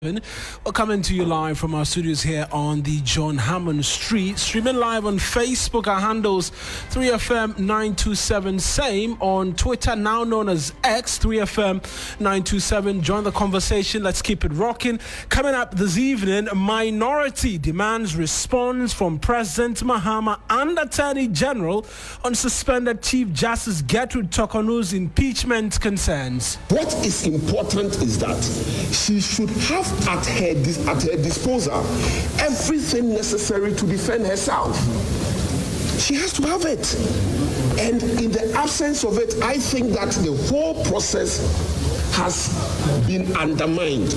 We're coming to you live from our studios here on the John Hammond Street. Streaming live on Facebook. Our handles 3FM 927. Same on Twitter, now known as X, 3FM 927. Join the conversation. Let's keep it rocking. Coming up this evening, minority demands response from President Mahama and Attorney General on suspended Chief Justice Gertrude Torkornoo's impeachment concerns. What is important is that she should have at her disposal everything necessary to defend herself. She has to have it. And in the absence of it, I think that the whole process has been undermined.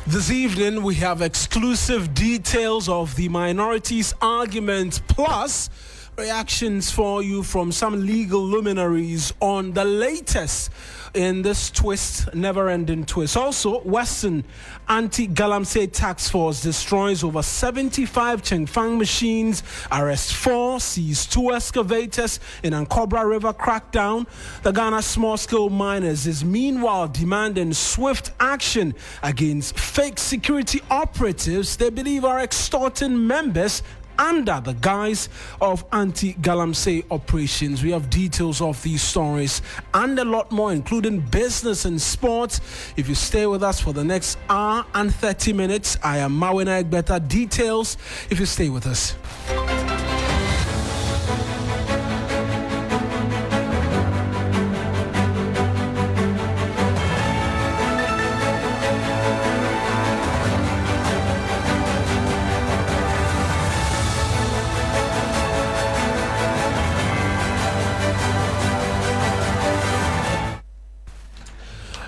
This evening, we have exclusive details of the minorities' argument, plus reactions for you from some legal luminaries on the latest in this never-ending twist. Also, Western anti-galamsey task force destroys over 75 changfang machines, arrests 4, seizes 2 excavators in Ankobra River crackdown. The Ghana small-scale miners is meanwhile demanding swift action against fake security operatives they believe are extorting members under the guise of anti-galamsey operations. We have details of these stories and a lot more, including business and sports. If you stay with us for the next hour and 30 minutes, I am Mawuena Egbeta. Details if you stay with us.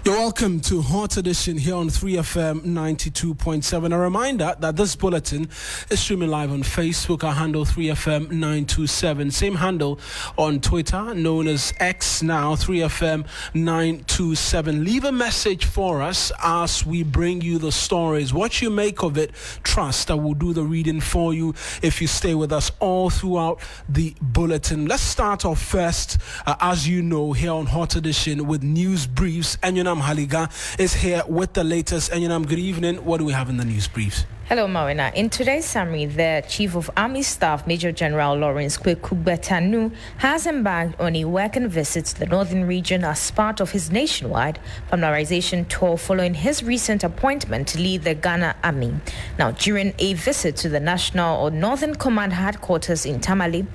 You're welcome to Hot Edition here on 3FM 92.7. A reminder that this bulletin is streaming live on Facebook. Our handle 3FM 927. Same handle on Twitter, known as X now, 3FM 927. Leave a message for us as we bring you the stories. What you make of it, trust that we'll do the reading for you if you stay with us all throughout the bulletin. Let's start off first, as you know, here on Hot Edition with news briefs. And Haliga is here with the latest. And good evening. What do we have in the news briefs? Hello, Mawuena. In today's summary, the Chief of Army Staff, Major General Lawrence Ankobra River, has embarked on a working visit to the northern region as part of his nationwide familiarization tour following his recent appointment to lead the Ghana Army. Now, during a visit to the National or Northern Command headquarters in Tamale,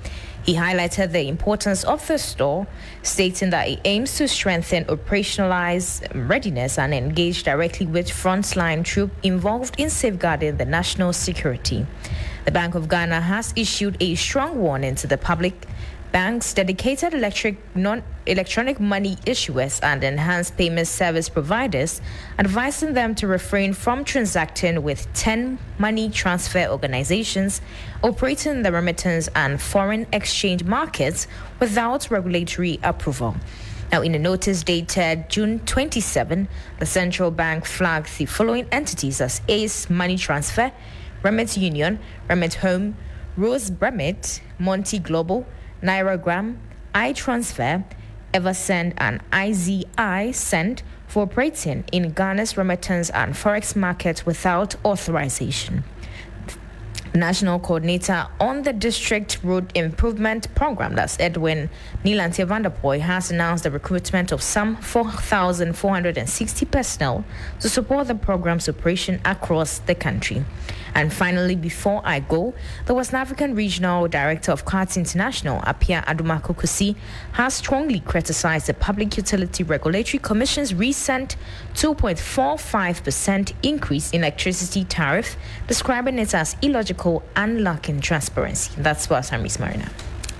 he highlighted the importance of the store, stating that it aims to strengthen operationalize readiness and engage directly with frontline troops involved in safeguarding the national security. The Bank of Ghana has issued a strong warning to the public, banks, dedicated electronic money issuers and enhanced payment service providers, advising them to refrain from transacting with 10 money transfer organizations operating the remittance and foreign exchange markets without regulatory approval. Now, in a notice dated June 27, the central bank flagged the following entities as Ace Money Transfer, Remit Union, Remit Home, Rose Remit, Monty Global, NairaGram, iTransfer, Eversend, and IZI Send for operating in Ghana's remittance and forex markets without authorization. The National Coordinator on the District Road Improvement Program, that's Edwin Nilante Vanderpoy, has announced the recruitment of some 4,460 personnel to support the program's operation across the country. And finally, before I go, the West African Regional Director of CARTS International, Apia Adumakokusi, has strongly criticized the Public Utility Regulatory Commission's recent 2.45% increase in electricity tariff, describing it as illogical and lacking transparency. That's what I'm Marina.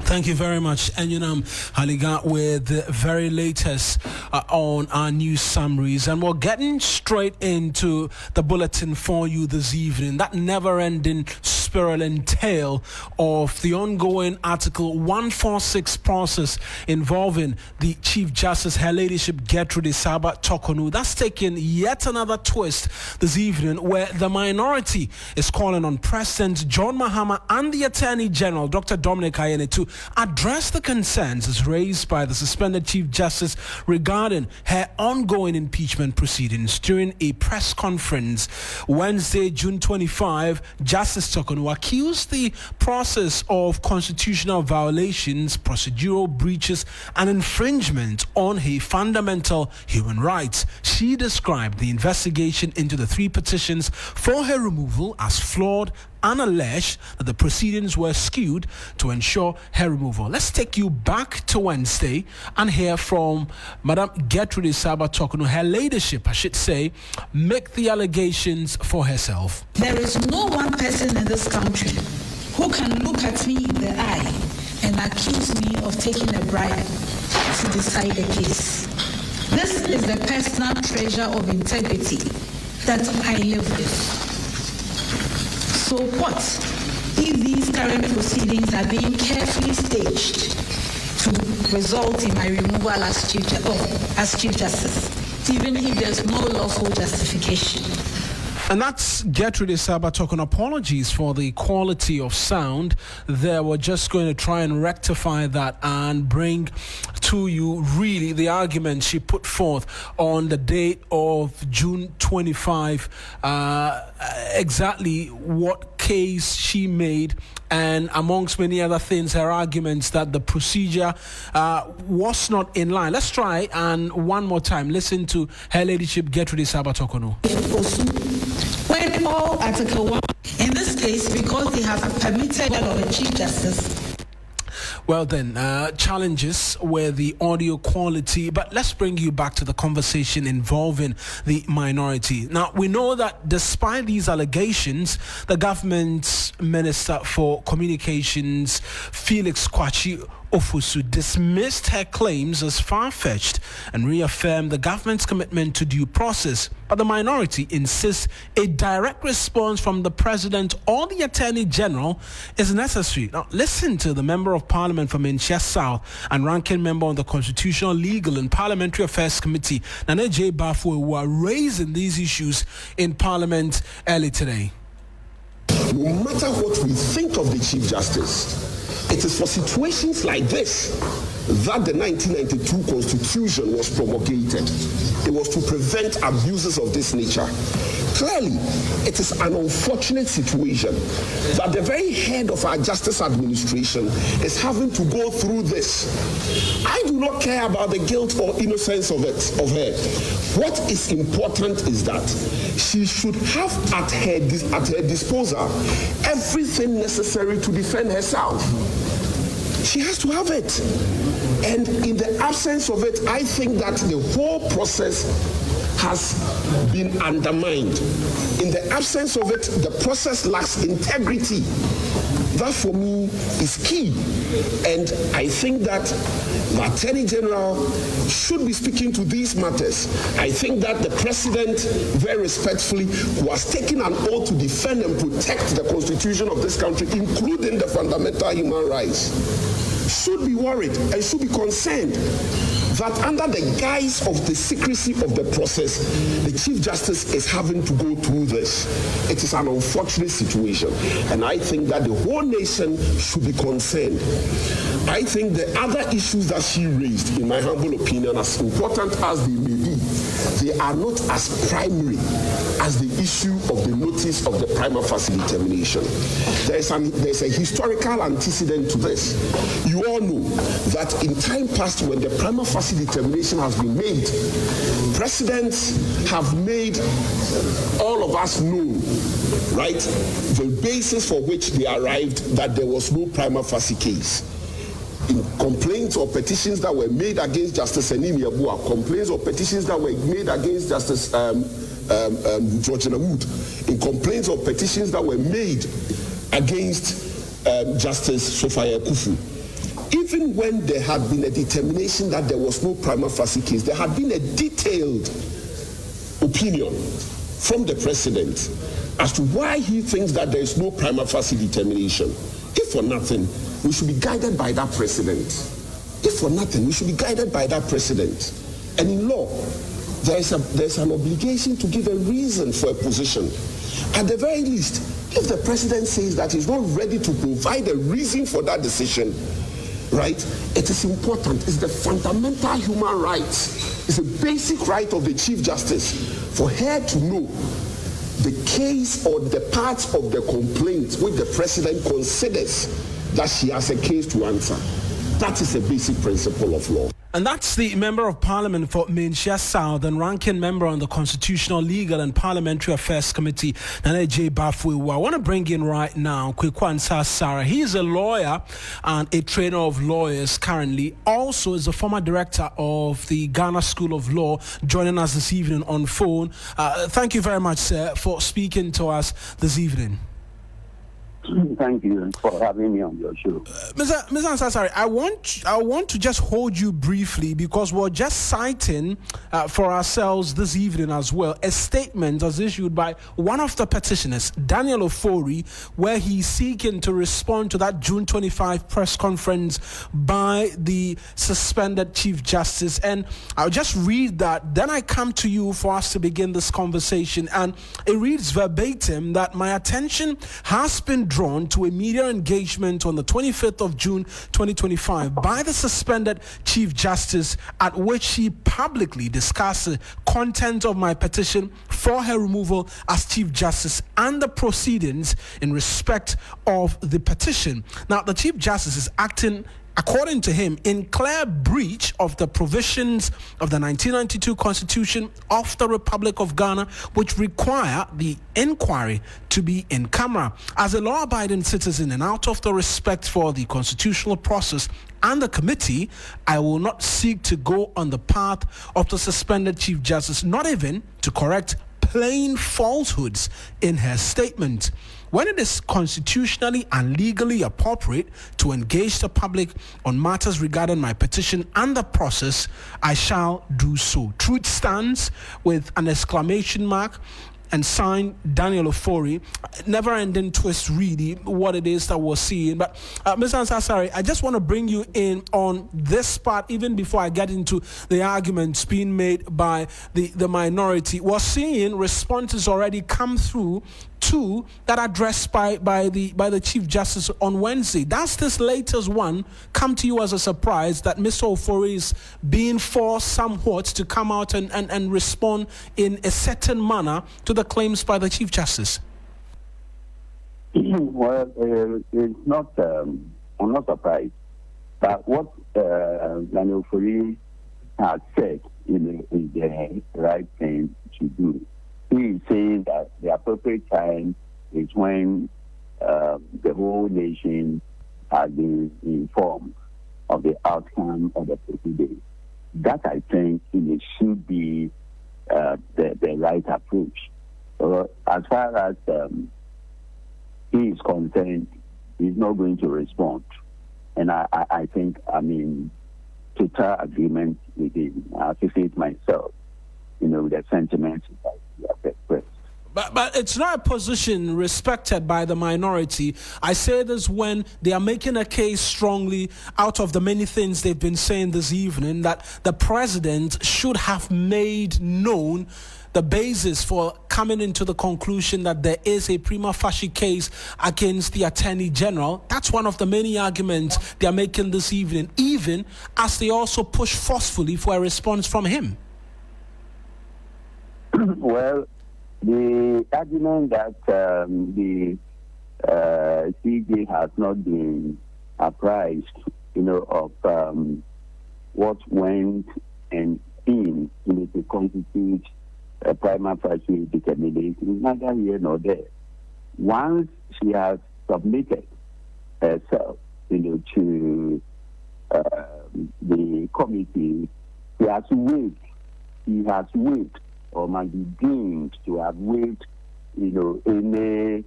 Thank you very much, Enyunam Haliga, with the very latest on our news summaries. And we're getting straight into the bulletin for you this evening. That never-ending spiraling tale of the ongoing Article 146 process involving the Chief Justice, Her Ladyship Gertrude Torkornoo. That's taken yet another twist this evening, where the minority is calling on President John Mahama and the Attorney General, Dr. Dominic Ayine, to address the concerns as raised by the suspended Chief Justice regarding her ongoing impeachment proceedings. During a press conference Wednesday, June 25, Justice Torkornoo accused the process of constitutional violations, procedural breaches, and infringement on her fundamental human rights. She described the investigation into the 3 petitions for her removal as flawed and alleged that the proceedings were skewed to ensure her removal. Let's take you back to Wednesday and hear from Madam Gertrude Torkornoo. Her ladyship, I should say, make the allegations for herself. There is no one person in this country who can look at me in the eye and accuse me of taking a bribe to decide a case. This is the personal treasure of integrity that I live with. So what if these current proceedings are being carefully staged to result in my removal as Chief Justice, even if there's no lawful justification? And that's Gertrude Torkornoo. Apologies for the quality of sound there. We're just going to try and rectify that and bring to you really the argument she put forth on the date of June 25, exactly what case she made, and amongst many other things, her arguments that the procedure was not in line. Let's try and one more time listen to Her Ladyship Gertrude Torkornoo. When all Article 1, in this case, because they have permitted of a Chief Justice. Well then, challenges with the audio quality, but let's bring you back to the conversation involving the minority. Now, we know that despite these allegations, the government's Minister for Communications, Felix Kwakye Ofosu, dismissed her claims as far-fetched and reaffirmed the government's commitment to due process. But the minority insists a direct response from the President or the Attorney General is necessary. Now, listen to the Member of Parliament from Inchia South and ranking member on the Constitutional, Legal and Parliamentary Affairs Committee, Nana J. Bafo, who are raising these issues in Parliament early today. No matter what we think of the Chief Justice, it is for situations like this that the 1992 Constitution was promulgated. It was to prevent abuses of this nature. Clearly, it is an unfortunate situation that the very head of our justice administration is having to go through this. I do not care about the guilt or innocence of her. What is important is that she should have at her disposal everything necessary to defend herself. She has to have it. And in the absence of it, I think that the whole process has been undermined. In the absence of it, the process lacks integrity. That for me is key. And I think that the Attorney General should be speaking to these matters. I think that the President, very respectfully, who has taken an oath to defend and protect the Constitution of this country, including the fundamental human rights, should be worried and should be concerned that under the guise of the secrecy of the process, the Chief Justice is having to go through this. It is an unfortunate situation, and I think that the whole nation should be concerned. I think the other issues that she raised, in my humble opinion, as important as they may be, they are not as primary as the issue of the notice of the prima facie determination. There's a historical antecedent to this. You all know that in time past, when the prima facie determination has been made, presidents have made all of us know, right, the basis for which they arrived that there was no prima facie case. In complaints or petitions that were made against Justice Enini Abua, complaints or petitions that were made against Justice Georgina Wood, in complaints or petitions that were made against Justice Sophia Kufu. Even when there had been a determination that there was no prima facie case, there had been a detailed opinion from the president as to why he thinks that there is no prima facie determination. If for nothing, we should be guided by that precedent. If for nothing, we should be guided by that precedent. And in law, there's an obligation to give a reason for a position. At the very least, if the president says that he's not ready to provide a reason for that decision, right, it is important. It's the fundamental human right. It's a basic right of the Chief Justice for her to know the case or the parts of the complaint which the president considers that she has a case to answer. That is a basic principle of law. And that's the Member of Parliament for Manchia South and ranking member on the Constitutional, Legal and Parliamentary Affairs Committee, Nana J. Bafwe, who I want to bring in right now, Kwekwansa Sarah. He is a lawyer and a trainer of lawyers currently. Also is a former director of the Ghana School of Law, joining us this evening on phone. Thank you very much, sir, for speaking to us this evening. Thank you for having me on your show. Mr. Ansasari, I want to just hold you briefly because we're just citing for ourselves this evening as well a statement as issued by one of the petitioners, Daniel Ofori, where he's seeking to respond to that June 25 press conference by the suspended Chief Justice. And I'll just read that, then I come to you for us to begin this conversation. And it reads verbatim that my attention has been drawn to a media engagement on the 25th of June 2025 by the suspended Chief Justice, at which he publicly discussed the content of my petition for her removal as Chief Justice and the proceedings in respect of the petition. Now, the Chief Justice is acting, according to him, in clear breach of the provisions of the 1992 Constitution of the Republic of Ghana, which require the inquiry to be in camera. As a law-abiding citizen and out of the respect for the constitutional process and the committee, I will not seek to go on the path of the suspended Chief Justice, not even to correct plain falsehoods in her statement. When it is constitutionally and legally appropriate to engage the public on matters regarding my petition and the process, I shall do so. Truth stands with an exclamation mark and signed Daniel Ofori. Never-ending twist, really, what it is that we're seeing. But Mr. Ansasari, I just want to bring you in on this part, even before I get into the arguments being made by the minority. We're seeing responses already come through to that addressed by the Chief Justice on Wednesday. Does this latest one come to you as a surprise that Mr. Ofori is being forced somewhat to come out and respond in a certain manner to the claims by the Chief Justice? Well, it's not, I'm not surprised. But what Daniel Ofori has said is the right thing to do. He is saying that the appropriate time is when the whole nation has been informed of the outcome of the proceedings. That, I think, it should be the right approach. So as far as he is concerned, he's not going to respond. And I think, total agreement with him. I associate myself, with the sentiments that he has expressed. But it's not a position respected by the minority. I say this when they are making a case strongly out of the many things they've been saying this evening that the president should have made known the basis for coming into the conclusion that there is a prima facie case against the Attorney General. That's one of the many arguments they are making this evening, even as they also push forcefully for a response from him. Well, the argument that the CJ has not been apprised, of what went and in to constitute a prima facie determination is neither here nor there. Once she has submitted herself, to the committee, he has waived or might be deemed to have waived, any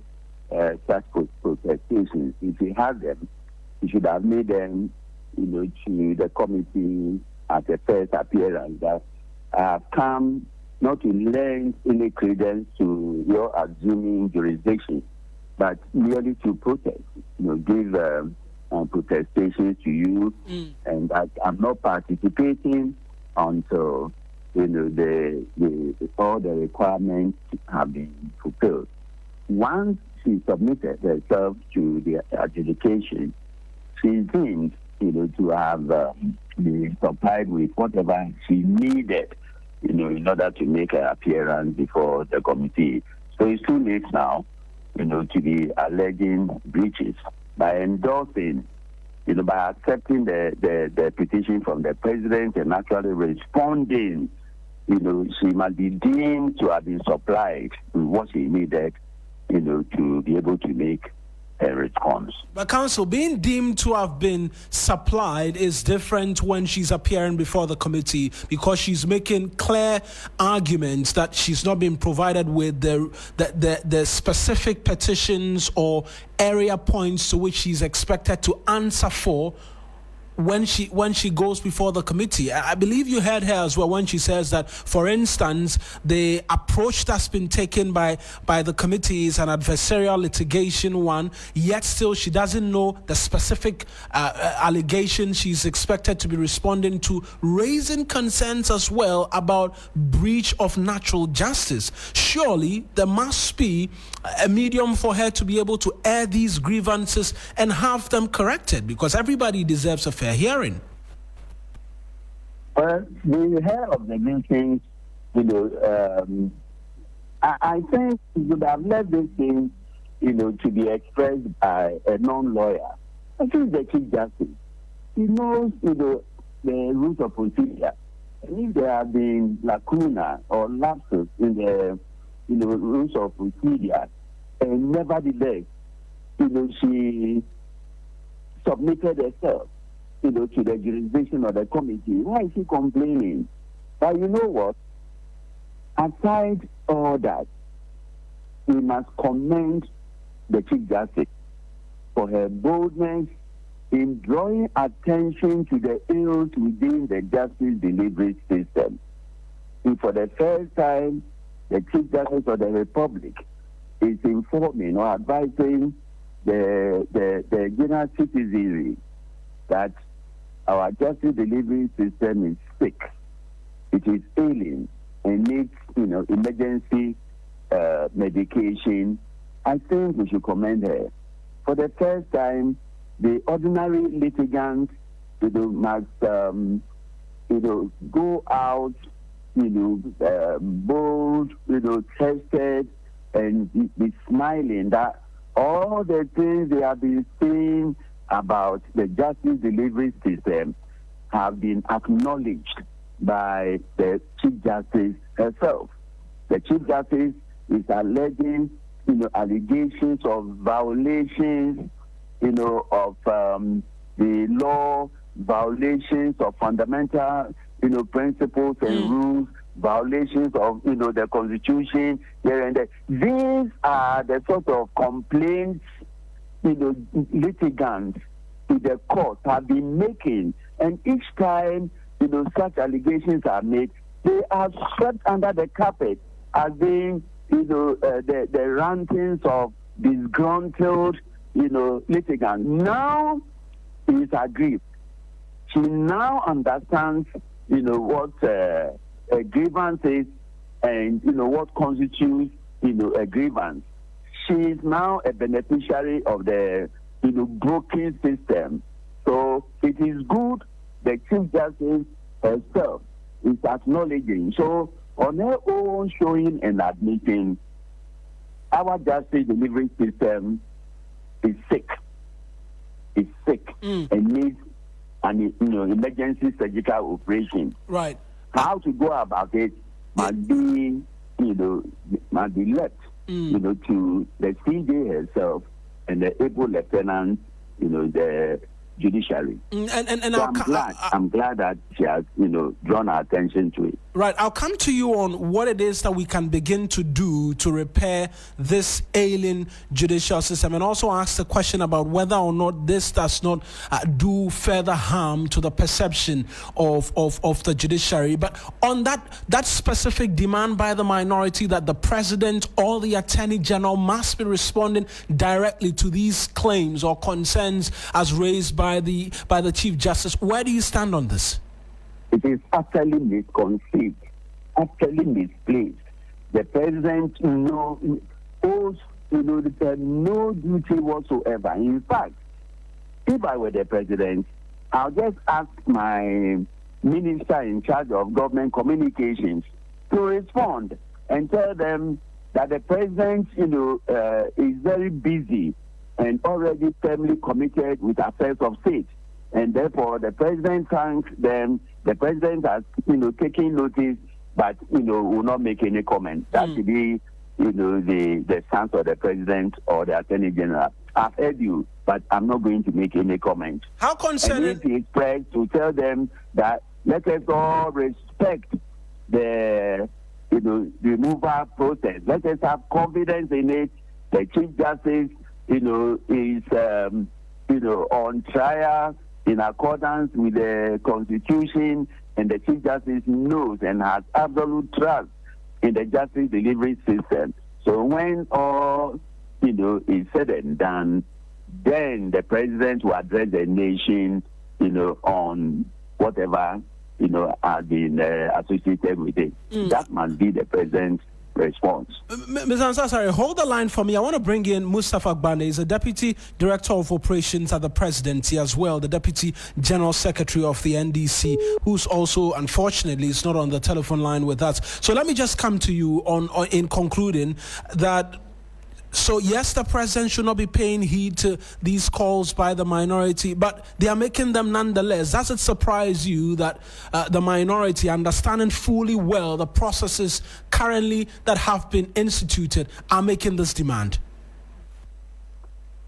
such protestations. If he had them, he should have made them, to the committee at the first appearance that I have come, not to lend any credence to your assuming jurisdiction, but merely to protest, give protestations to you, and that I'm not participating until all the requirements have been fulfilled. Once she submitted herself to the adjudication, she deemed to have been supplied with whatever she needed, in order to make her appearance before the committee. So it's too late now, to be alleging breaches. By endorsing, by accepting the petition from the president and actually responding, she must be deemed to have been supplied with what she needed, to be able to make a response. But Counsel, being deemed to have been supplied is different when she's appearing before the committee, because she's making clear arguments that she's not been provided with the specific petitions or area points to which she's expected to answer for when she goes before the committee. I believe you heard her as well when she says that, for instance, the approach that's been taken by the committee is an adversarial litigation one, yet still she doesn't know the specific allegations she's expected to be responding to, raising concerns as well about breach of natural justice. Surely there must be a medium for her to be able to air these grievances and have them corrected, because everybody deserves a fair hearing. Well, the head of the meetings, I think you would have left this thing, to be expressed by a non-lawyer. I think the Chief Justice, he knows, the rules of procedure. And if there have been lacuna or lapses in the rules of procedure, and nevertheless, she submitted herself, to the jurisdiction of the committee. Why is she complaining? But you know what? Aside all that, we must commend the Chief Justice for her boldness in drawing attention to the ills within the justice delivery system. And for the first time, the Chief Justice of the Republic is informing or advising the general citizenry that our justice delivery system is sick. It is ailing and needs, emergency medication. I think we should commend her. For the first time, the ordinary litigants, must, go out, bold, tested, and be smiling that all the things they have been saying about the justice delivery system have been acknowledged by the Chief Justice herself. The Chief Justice is alleging, allegations of violations, of the law, violations of fundamental, principles and rules, violations of, the Constitution here and there. These are the sort of complaints, litigants to the court have been making, and each time, such allegations are made, they are swept under the carpet as being, the rantings of disgruntled, litigants. Now he is aggrieved. She now understands, what a grievance is, and what constitutes, a grievance. She is now a beneficiary of the broken system. So it is good the Chief Justice herself is acknowledging. So on her own showing and admitting, our justice delivery system is sick. It's sick and needs an emergency surgical operation. Right. How to go about it must be left to the CJ herself and the able lieutenant, the judiciary. And so I'm glad that she has, drawn our attention to it. Right. I'll come to you on what it is that we can begin to do to repair this ailing judicial system, and also ask the question about whether or not this does not do further harm to the perception of the judiciary. But on that specific demand by the minority that the president or the attorney general must be responding directly to these claims or concerns as raised by the Chief Justice, where do you stand on this? It is utterly misconceived, utterly misplaced. The president owes no duty whatsoever. In fact, if I were the president, I'll just ask my minister in charge of government communications to respond and tell them that the president, is very busy and already firmly committed with affairs of state. And therefore, the president thanks them. The president has, taken notice, but, will not make any comment. That should be, the stance of the president or the attorney general. I've heard you, but I'm not going to make any comment. How concerning? And it is pressed to tell them that let us all respect the, removal process. Let us have confidence in it. The Chief Justice, is, on trial in accordance with the Constitution, and the Chief Justice knows and has absolute trust in the justice delivery system. So when all, is said and done, then the president will address the nation, on whatever, has been associated with it. That must be the president's response. Ms. Ansah, hold the line for me. I want to bring in Mustafa Gbande. He's a Deputy Director of Operations at the Presidency as well, the Deputy General Secretary of the NDC, who's also, unfortunately, is not on the telephone line with us. So let me just come to you on in concluding that. So yes, the president should not be paying heed to these calls by the minority, but they are making them nonetheless. Does it surprise you that the minority, understanding fully well the processes currently that have been instituted, are making this demand?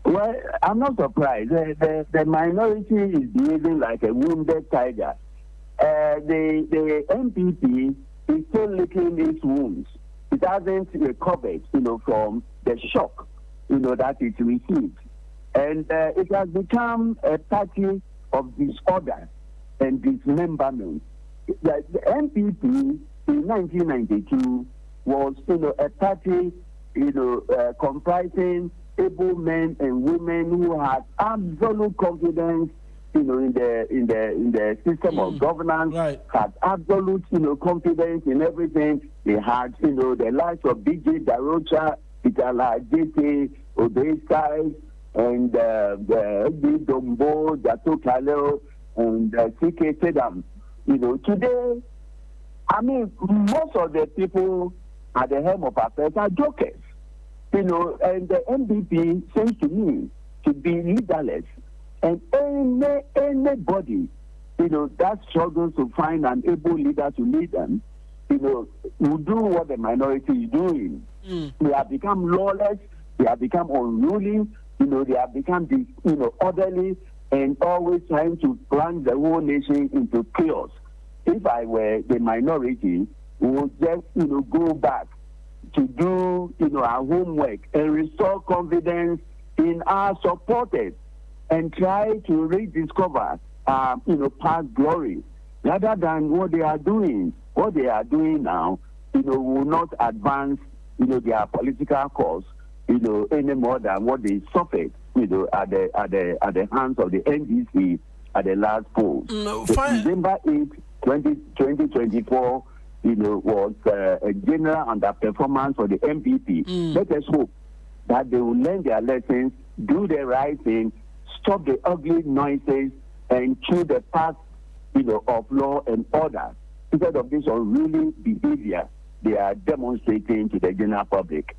Well, I'm not surprised. The minority is behaving like a wounded tiger. The MPP is still licking its wounds. It hasn't recovered, from the shock, that it received. And it has become a party of disorder and dismemberment. The MPP in 1992 was, a party, comprising able men and women who had absolute confidence, in the system of governance, right. Had absolute, confidence in everything. They had, the likes of DJ Darocha, Itala JT, Obeisai, and the Dombo, Jato Kaleo, and CK Sedam. Today, most of the people at the helm of affairs are jokers. And the MDP seems to me to be leaderless. And anybody, that struggles to find an able leader to lead them, will do what the minority is doing. They have become lawless, they have become unruly, they have become, orderly, and always trying to plunge the whole nation into chaos. If I were the minority, we would just, go back to do, our homework and restore confidence in our supporters, and try to rediscover, past glory, rather than what they are doing. What they are doing now, will not advance, their political cause, any more than what they suffered, at the hands of the NDC at the last poll. December 8, 2024, was a general underperformance for the MPP. Let us hope that they will learn their lessons, do the right thing, stop the ugly noises, and chew the path, of law and order. Instead of this unruly behavior they are demonstrating to the general public.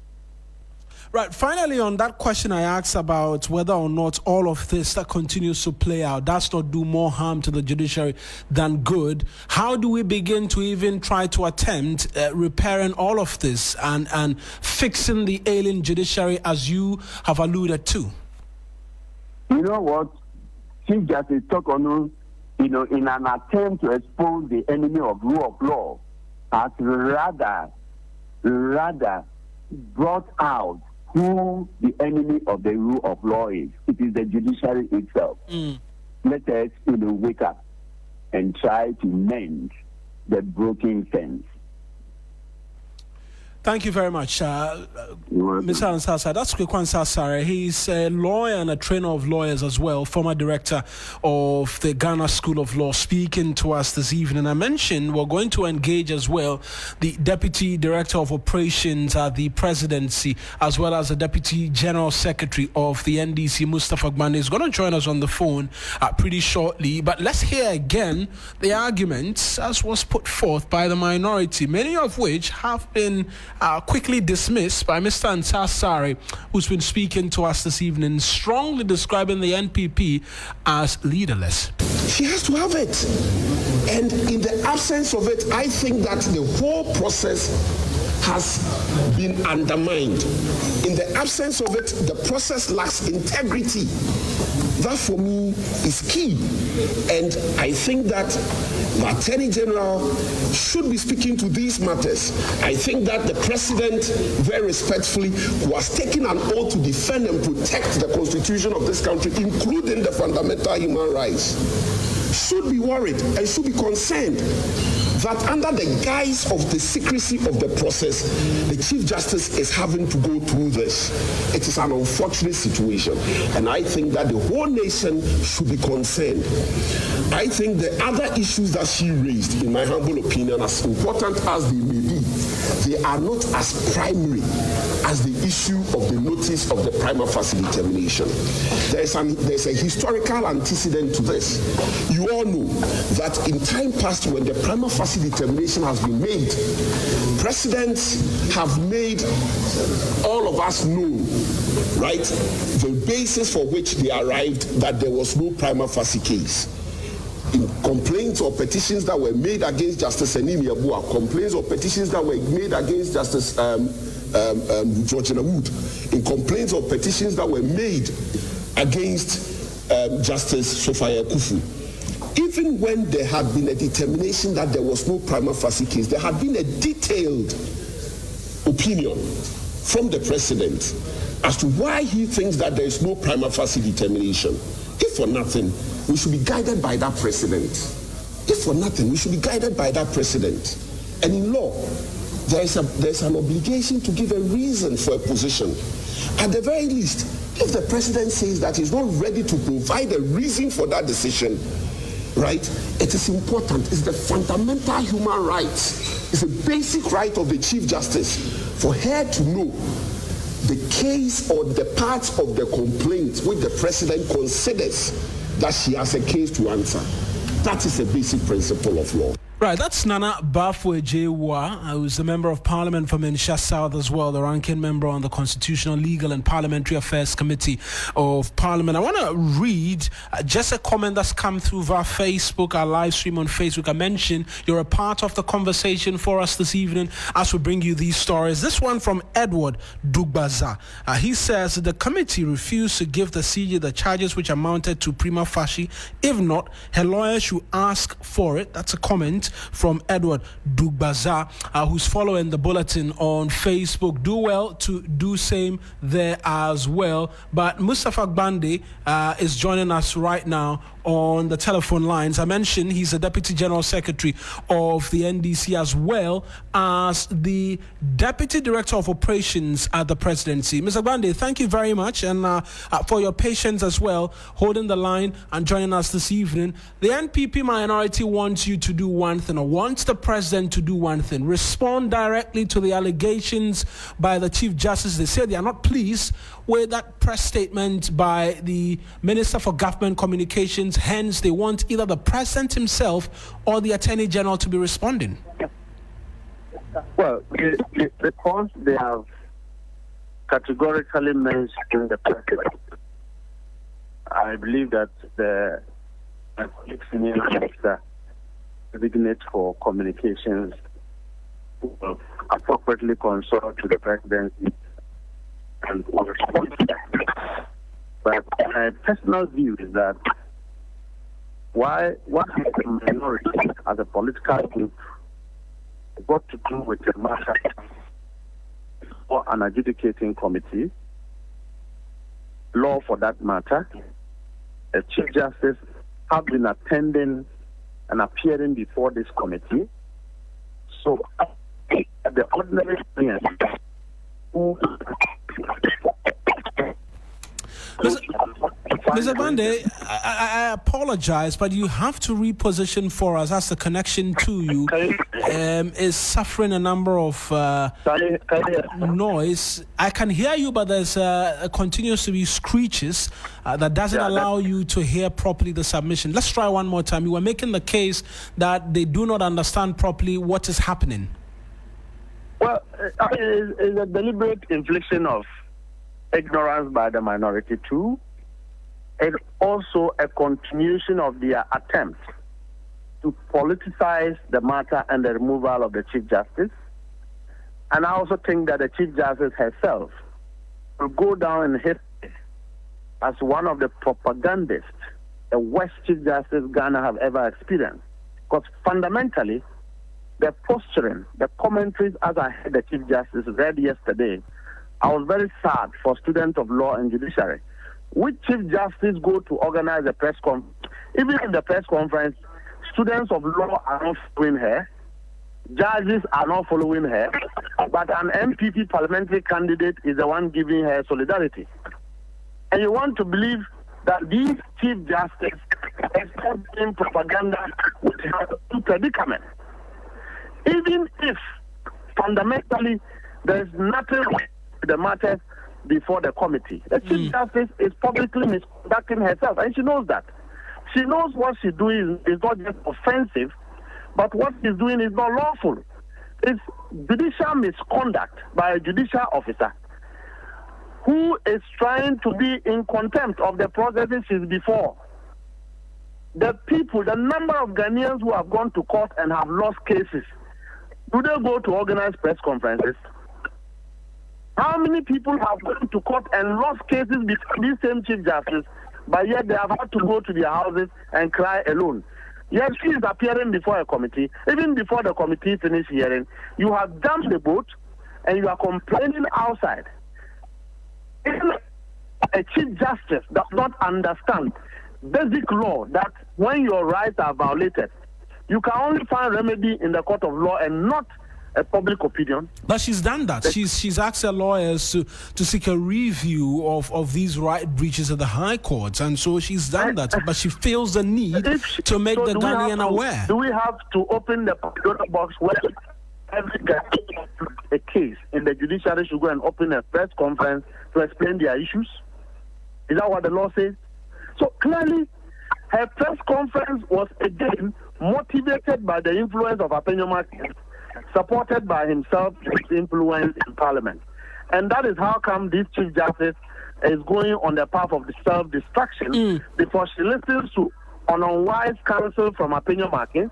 Right. Finally, on that question I asked about whether or not all of this that continues to play out does not do more harm to the judiciary than good, how do we begin to even try to attempt repairing all of this and fixing the ailing judiciary, as you have alluded to? You know what? Chief Justice Torkornoo, in an attempt to expose the enemy of rule of law, has rather brought out who the enemy of the rule of law is. It is the judiciary itself. Let us, wake up and try to mend the broken fence. Thank you very much, Mr. Ansasa. That's Kwekwan Sasare. He's a lawyer and a trainer of lawyers as well, former director of the Ghana School of Law, speaking to us this evening. I mentioned we're going to engage as well the Deputy Director of Operations at the Presidency, as well as the Deputy General Secretary of the NDC, Mustapha Gbande, is going to join us on the phone pretty shortly. But let's hear again the arguments as was put forth by the minority, many of which have been quickly dismissed by Mr. Ansasare, who's been speaking to us this evening, strongly describing the NPP as leaderless. She has to have it. And in the absence of it, I think that the whole process has been undermined. In the absence of it, the process lacks integrity. That for me is key. And I think that the Attorney General should be speaking to these matters. I think that the President, very respectfully, who has taken an oath to defend and protect the Constitution of this country, including the fundamental human rights, should be worried and should be concerned that under the guise of the secrecy of the process, the Chief Justice is having to go through this. It is an unfortunate situation, and I think that the whole nation should be concerned. I think the other issues that she raised, in my humble opinion, as important as they may be, they are not as primary as the issue of the notice of the prima facie determination. There's a historical antecedent to this. You all know that in time past, when the prima facie determination has been made, presidents have made all of us know, right, the basis for which they arrived that there was no prima facie case. In complaints or petitions that were made against Justice Enimi Abua, complaints or petitions that were made against Justice Georgina Wood, in complaints or petitions that were made against Justice Sophia Kufu. Even when there had been a determination that there was no prima facie case, there had been a detailed opinion from the President as to why he thinks that there is no prima facie determination. If for nothing, we should be guided by that precedent. If for nothing, we should be guided by that precedent. And in law, there's an obligation to give a reason for a position. At the very least, if the President says that he's not ready to provide a reason for that decision, right, it is important. It's the fundamental human right. It's a basic right of the Chief Justice for her to know the case or the parts of the complaint which the President considers that she has a case to answer. That is a basic principle of law. Right, that's Nana Bafwe Jewa, who's a member of Parliament from Insha South as well, the ranking member on the Constitutional, Legal and Parliamentary Affairs Committee of Parliament. I want to read just a comment that's come through via Facebook, our live stream on Facebook. I mentioned you're a part of the conversation for us this evening as we bring you these stories. This one from Edward Dugbaza. He says the committee refused to give the CJ the charges which amounted to prima facie. If not, her lawyer should ask for it. That's a comment from Edward Dugbaza, who's following the bulletin on Facebook. Do well to do same there as well. But Mustapha Gbande is joining us right now on the telephone lines. I mentioned he's the Deputy General Secretary of the NDC as well as the Deputy Director of Operations at the Presidency. Mr. Gbande, thank you very much and for your patience as well, holding the line and joining us this evening. The NPP minority wants you to do one thing, or wants the President to do one thing: respond directly to the allegations by the Chief Justice. They say they are not pleased with that press statement by the Minister for Government Communications. Hence, they want either the President himself or the Attorney General to be responding. Well, because they have categorically mentioned the President, I believe that the senior minister designate for communications will appropriately consult to the Presidency and respond to that. But my personal view is that what the minority as a political group got to do with the matter or an adjudicating committee, law for that matter, a Chief Justice have been attending and appearing before this committee. So the ordinary thing who Mr. Bande, I apologize, but you have to reposition for us as the connection to you is suffering a number of noise. I can hear you, but there's continues to be screeches that doesn't allow you to hear properly the submission. Let's try one more time. You were making the case that they do not understand properly what is happening. Well, it's a deliberate infliction of ignorance by the minority too, and also a continuation of their attempt to politicize the matter and the removal of the Chief Justice. And I also think that the Chief Justice herself will go down in history as one of the propagandists the worst Chief Justice Ghana have ever experienced. Because fundamentally, the posturing, the commentaries as I heard the Chief Justice read yesterday, I was very sad for students of law and judiciary. Which Chief Justice go to organize a press conference? Even in the press conference, students of law are not following her, judges are not following her, but an MPP parliamentary candidate is the one giving her solidarity. And you want to believe that these Chief Justices are doing propaganda with her to predicament. Even if fundamentally there is nothing the matter before the committee. The Chief Justice is publicly misconducting herself, and she knows that. She knows what she's doing is not just offensive, but what she's doing is not lawful. It's judicial misconduct by a judicial officer who is trying to be in contempt of the processes she's before. The people, the number of Ghanaians who have gone to court and have lost cases, do they go to organize press conferences? How many people have gone to court and lost cases between these same Chief Justices, but yet they have had to go to their houses and cry alone? Yet she is appearing before a committee. Even before the committee finished hearing, you have dumped the boat and you are complaining outside. Even a Chief Justice does not understand basic law that when your rights are violated, you can only find remedy in the court of law and not a public opinion. But she's done that. She's asked her lawyers to seek a review of these right breaches at the High Court, and so she's done that. But she feels the need to make the Ghanaian aware. Do we have to open the Pandora box where every Ghanaian a case in the judiciary should go and open a press conference to explain their issues? Is that what the law says? So clearly, her press conference was again motivated by the influence of Apenyoma, supported by himself, his influence in Parliament. And that is how come this Chief Justice is going on the path of self-destruction because she listens to an unwise counsel from Apenyoma,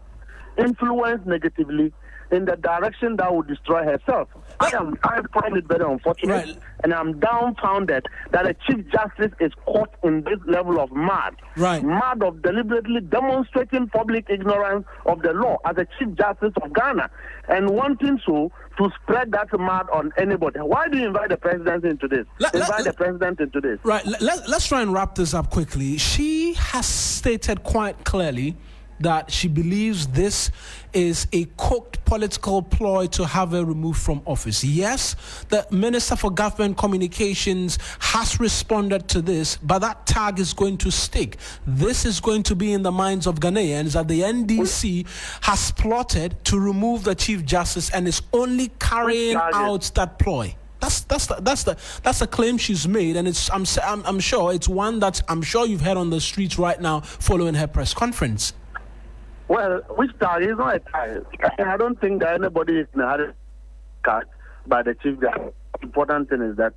influenced negatively in the direction that would destroy herself. I find it very unfortunate, and I'm dumbfounded that a Chief Justice is caught in this level of mad of deliberately demonstrating public ignorance of the law as a Chief Justice of Ghana and wanting to spread that mad on anybody. Why do you invite the president into this? Invite the president into this. Right. Let's try and wrap this up quickly. She has stated quite clearly that she believes this is a cooked political ploy to have her removed from office. Yes, the Minister for Government Communications has responded to this, but that tag is going to stick. This is going to be in the minds of Ghanaians that the NDC has plotted to remove the Chief Justice and is only carrying out that ploy. That's the claim she's made, and I'm sure it's one that I'm sure you've heard on the streets right now following her press conference. Well, which tag is not a tag. I don't think that anybody is in a hurry cut by the Chief Justice. The important thing is that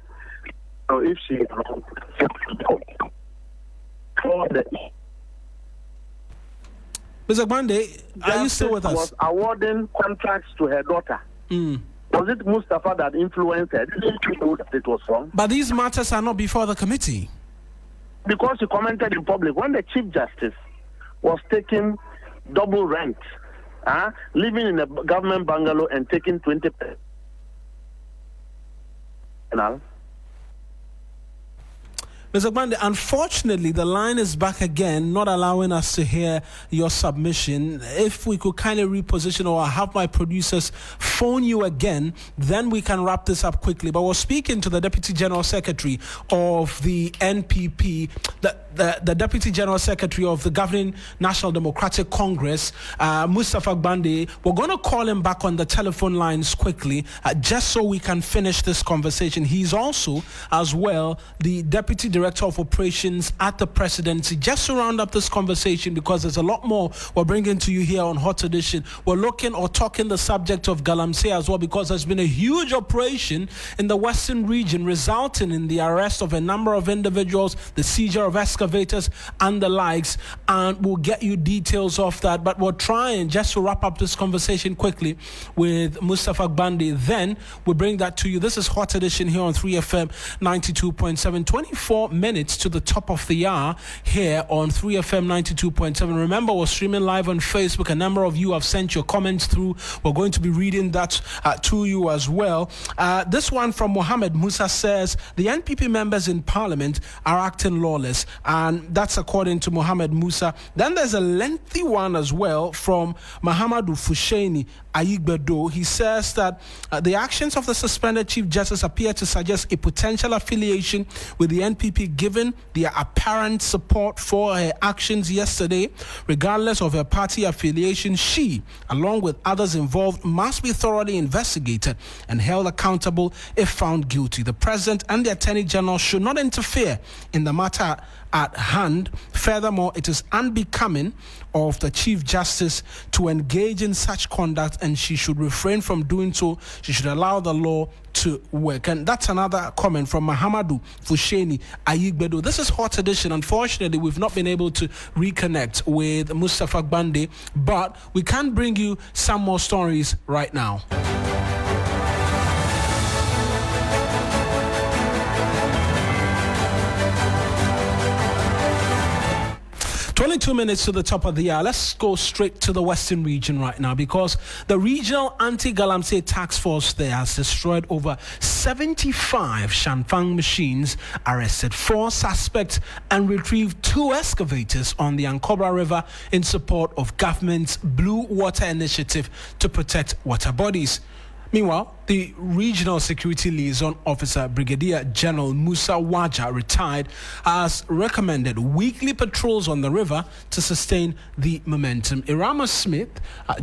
if she is wrong, Mr. Bande, are you still with us? Was awarding contracts to her daughter. Was it Mustafa that influenced her? Didn't you know that it was wrong? But these matters are not before the committee. Because she commented in public. When the Chief Justice was taking double rent, living in a government bungalow and taking 20%. Mr. Gbande, unfortunately, the line is back again, not allowing us to hear your submission. If we could kindly reposition or have my producers phone you again, then we can wrap this up quickly. But we're speaking to the Deputy General Secretary of the NPP, the Deputy General Secretary of the Governing National Democratic Congress, Mustafa Gbande. We're going to call him back on the telephone lines quickly, just so we can finish this conversation. He's also, as well, the Deputy Director of Operations at the Presidency. Just to round up this conversation, because there's a lot more we're bringing to you here on Hot Edition. We're looking or talking the subject of galamsey as well, because there's been a huge operation in the Western region resulting in the arrest of a number of individuals, the seizure of excavators and the likes, and we'll get you details of that. But we're trying just to wrap up this conversation quickly with Mustafa Gbande. Then we'll bring that to you. This is Hot Edition here on 3FM 92.7. 24 minutes to the top of the hour here on 3FM 92.7. Remember, we're streaming live on Facebook. A number of you have sent your comments through. We're going to be reading that to you as well. This one from Mohammed Musa says the NPP members in Parliament are acting lawless, and that's according to Mohammed Musa. Then there's a lengthy one as well from Mahamadou Fusheni Aigbedo. He says that the actions of the suspended Chief Justice appear to suggest a potential affiliation with the NPP, given their apparent support for her actions yesterday. Regardless of her party affiliation, she, along with others involved, must be thoroughly investigated and held accountable if found guilty. The President and the Attorney General should not interfere in the matter at hand. Furthermore, it is unbecoming of the Chief Justice to engage in such conduct, and she should refrain from doing so. She should allow the law to work. And that's another comment from Mahamadou Fusheni Aigbedo. This is Hot Edition. Unfortunately, we've not been able to reconnect with Mustafa Gbande, but we can bring you some more stories right now. 22 minutes to the top of the hour. Let's go straight to the Western region right now, because the regional anti-galamsey task force there has destroyed over 75 changfang machines, arrested 4 suspects, and retrieved 2 excavators on the Ankobra River in support of government's Blue Water Initiative to protect water bodies. Meanwhile, the Regional Security Liaison Officer, Brigadier General Musa Waja, retired, has recommended weekly patrols on the river to sustain the momentum. Irama Smith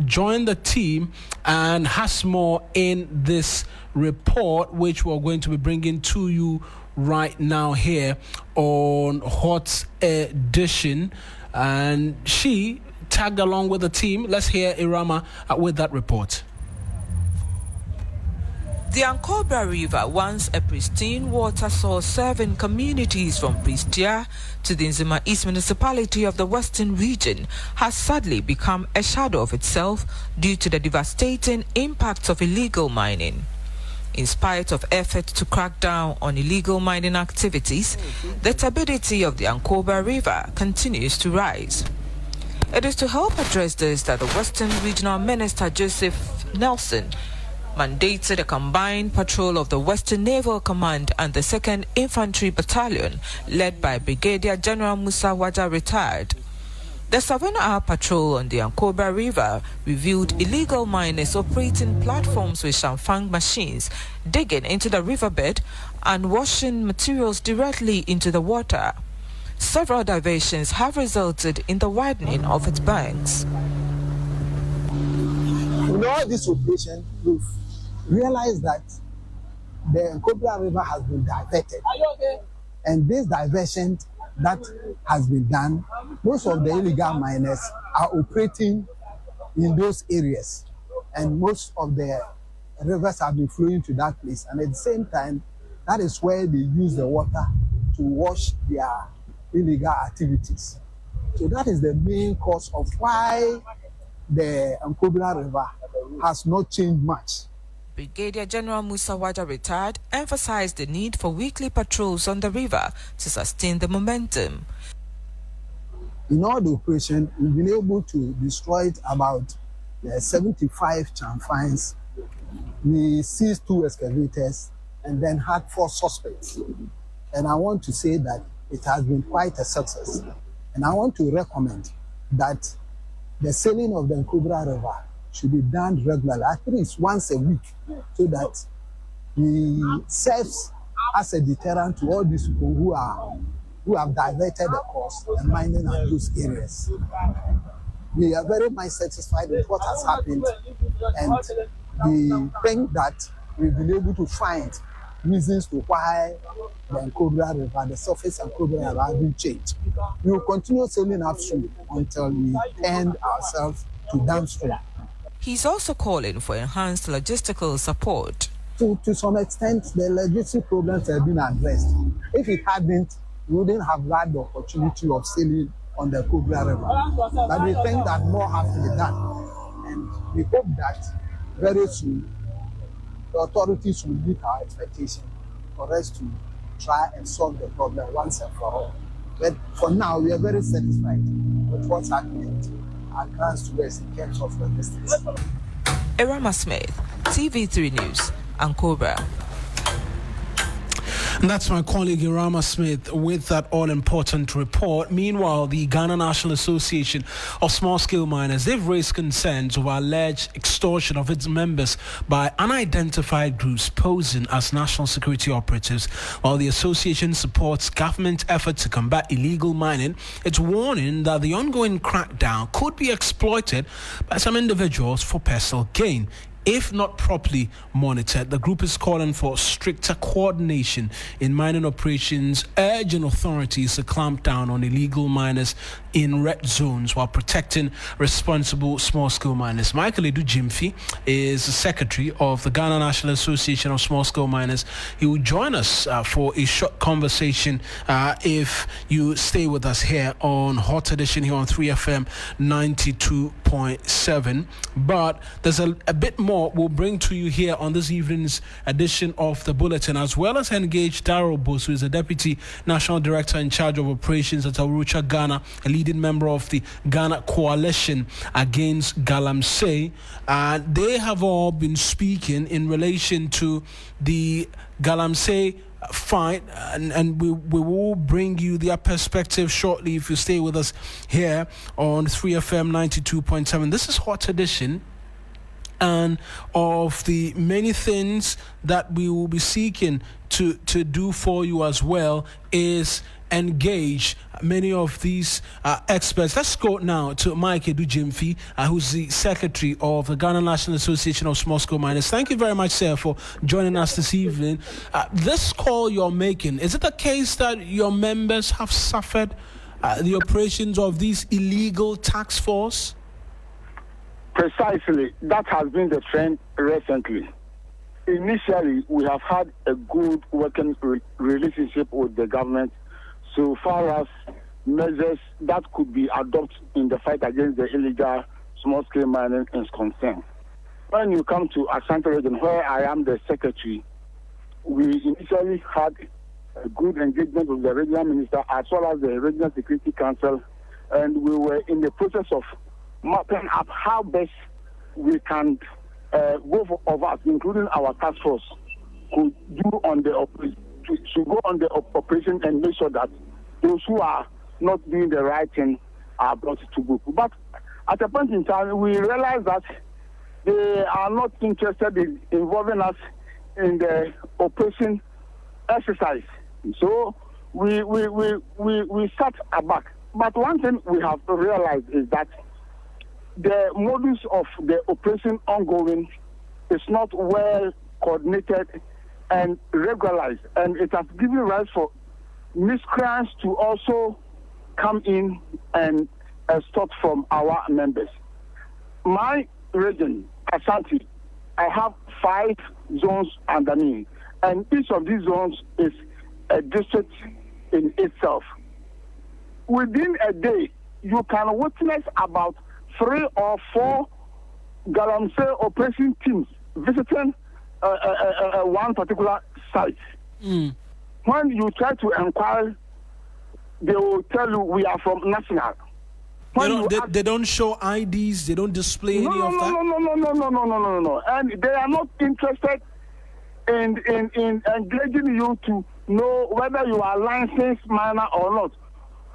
joined the team and has more in this report, which we're going to be bringing to you right now here on Hot Edition. And she tagged along with the team. Let's hear Irama with that report. The Ankobra River, once a pristine water source serving communities from Pristia to the Nzima East Municipality of the Western region, has sadly become a shadow of itself due to the devastating impacts of illegal mining. In spite of efforts to crack down on illegal mining activities, the turbidity of the Ankobra River continues to rise. It is to help address this that the Western Regional Minister Joseph Nelson mandated a combined patrol of the Western Naval Command and the 2nd Infantry Battalion, led by Brigadier General Musa Waja, retired. The 7-hour patrol on the Ankobra River revealed illegal miners operating platforms with changfang machines, digging into the riverbed and washing materials directly into the water. Several diversions have resulted in the widening of its banks. In all this operation, we've realized that the Ankobra River has been diverted. And this diversion that has been done, most of the illegal miners are operating in those areas. And most of the rivers have been flowing to that place. And at the same time, that is where they use the water to wash their illegal activities. So that is the main cause of why the Ankobra River has not changed much. Brigadier General Musa Waja, retired, emphasized the need for weekly patrols on the river to sustain the momentum. In all the operation, we've been able to destroy about 75 changfangs. We seized 2 excavators and then had 4 suspects. And I want to say that it has been quite a success. And I want to recommend that the sailing of the Ankobra River should be done regularly, at least once a week, so that it serves as a deterrent to all these people who have diverted the course and mining in those areas. We are very much satisfied with what has happened, and we think that we've been able to find reasons to why the Ankobra River, the surface Ankobra River, has been changed. We will continue sailing upstream until we turn ourselves to downstream. He's also calling for enhanced logistical support. To some extent, the logistic problems have been addressed. If it hadn't, we wouldn't have had the opportunity of sailing on the Ankobra River. But we think that more has to be done. And we hope that very soon, the authorities will meet our expectation for us to try and solve the problem once and for all. But for now, we are very satisfied with what's happening at Grants to us in terms of logistics. Erama Smith, TV3 News, Ankobra. And that's my colleague Irama Smith with that all-important report. Meanwhile, the Ghana National Association of Small-Scale Miners, they've raised concerns over alleged extortion of its members by unidentified groups posing as national security operatives. While the association supports government efforts to combat illegal mining, it's warning that the ongoing crackdown could be exploited by some individuals for personal gain. If not properly monitored, the group is calling for stricter coordination in mining operations, urging authorities to clamp down on illegal miners in red zones while protecting responsible small-scale miners. Michael Edu Jimfi is the secretary of the Ghana National Association of Small-Scale Miners. He will join us for a short conversation if you stay with us here on Hot Edition here on 3FM 92.7. But there's a bit more we'll bring to you here on this evening's edition of the Bulletin, as well as engage Darrell Bose, who is the Deputy National Director in charge of operations at Awurucha, Ghana, a leading member of the Ghana Coalition Against Galamsey. They have all been speaking in relation to the Galamsey fight, and we will bring you their perspective shortly if you stay with us here on 3FM 92.7. This is Hot Edition. And of the many things that we will be seeking to do for you as well is engage many of these experts. Let's go now to Mike Edu Jimfi, who's the secretary of the Ghana National Association of Small-Scale Miners. Thank you very much, sir, for joining us this evening. This call you're making, is it the case that your members have suffered the operations of these illegal tax force? Precisely. That has been the trend recently. Initially, we have had a good working relationship with the government so far as measures that could be adopted in the fight against the illegal small-scale mining is concerned. When you come to Ashanti region, where I am the secretary, we initially had a good engagement with the regional minister as well as the regional security council, and we were in the process of mapping up how best we can both of us, including our task force, could do on the operation and make sure that those who are not doing the right thing are brought to book. But at a point in time, we realized that they are not interested in involving us in the operation exercise. So we sat aback. But one thing we have realized is that the modus of the operation ongoing is not well coordinated and regularized, and it has given rise for miscreants to also come in and extort from our members. My region, Ashanti, I have 5 zones under me, and each of these zones is a district in itself. Within a day, you can witness about 3 or 4 Galamsey operation teams visiting one particular site. When you try to inquire, they will tell you we are from National. They don't show IDs. They don't display any of that. No. And they are not interested in engaging you to know whether you are licensed miner or not.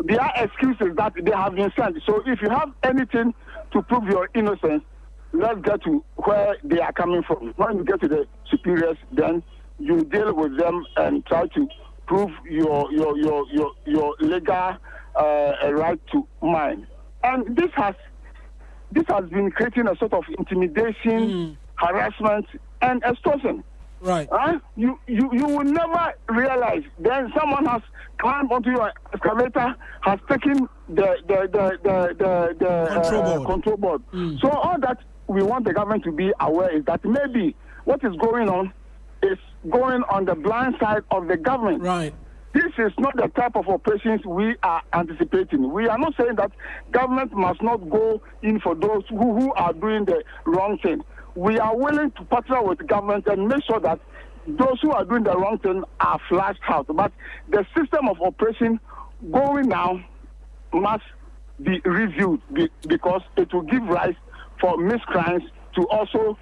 Their excuses that they have been sent. So if you have anything to prove your innocence, let's get to where they are coming from. When you get to the superiors, then you deal with them and try to prove your legal right to mine. And this has been creating a sort of intimidation, harassment, and extortion. Right. You will never realize. Then someone has climbed onto your excavator, has taken the control board. So all that we want the government to be aware is that maybe what is going on is going on the blind side of the government. Right. This is not the type of operations we are anticipating. We are not saying that government must not go in for those who are doing the wrong thing. We are willing to partner with the government and make sure that those who are doing the wrong thing are flashed out. But the system of operation going now must be reviewed because it will give rise for miscreants to also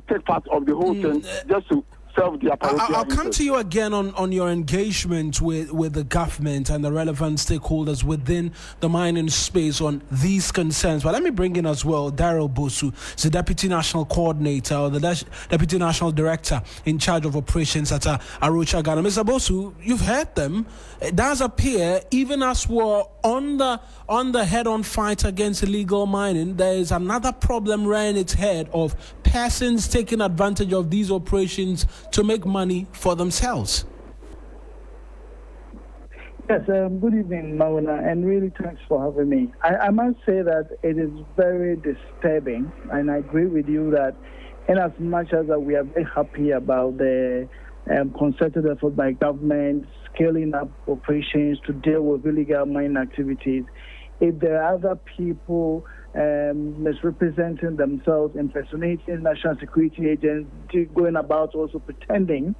take part of the whole thing just to serve their parochial I'll come to you again on your engagement with the government and the relevant stakeholders within the mining space on these concerns. But let me bring in as well Daryl Bosu, the Deputy National Coordinator or the Deputy National Director in charge of operations at Arusha, Ghana. Mr. Bosu, you've heard them. It does appear, even as we're on the head-on fight against illegal mining, there is another problem rearing its head of persons taking advantage of these operations to make money for themselves. Yes, good evening, Mawuena, and really thanks for having me. I must say that it is very disturbing, and I agree with you that in as much as we are very happy about the concerted effort by government scaling up operations to deal with illegal mining activities, if there are other people misrepresenting themselves, impersonating national security agents, going about also pretending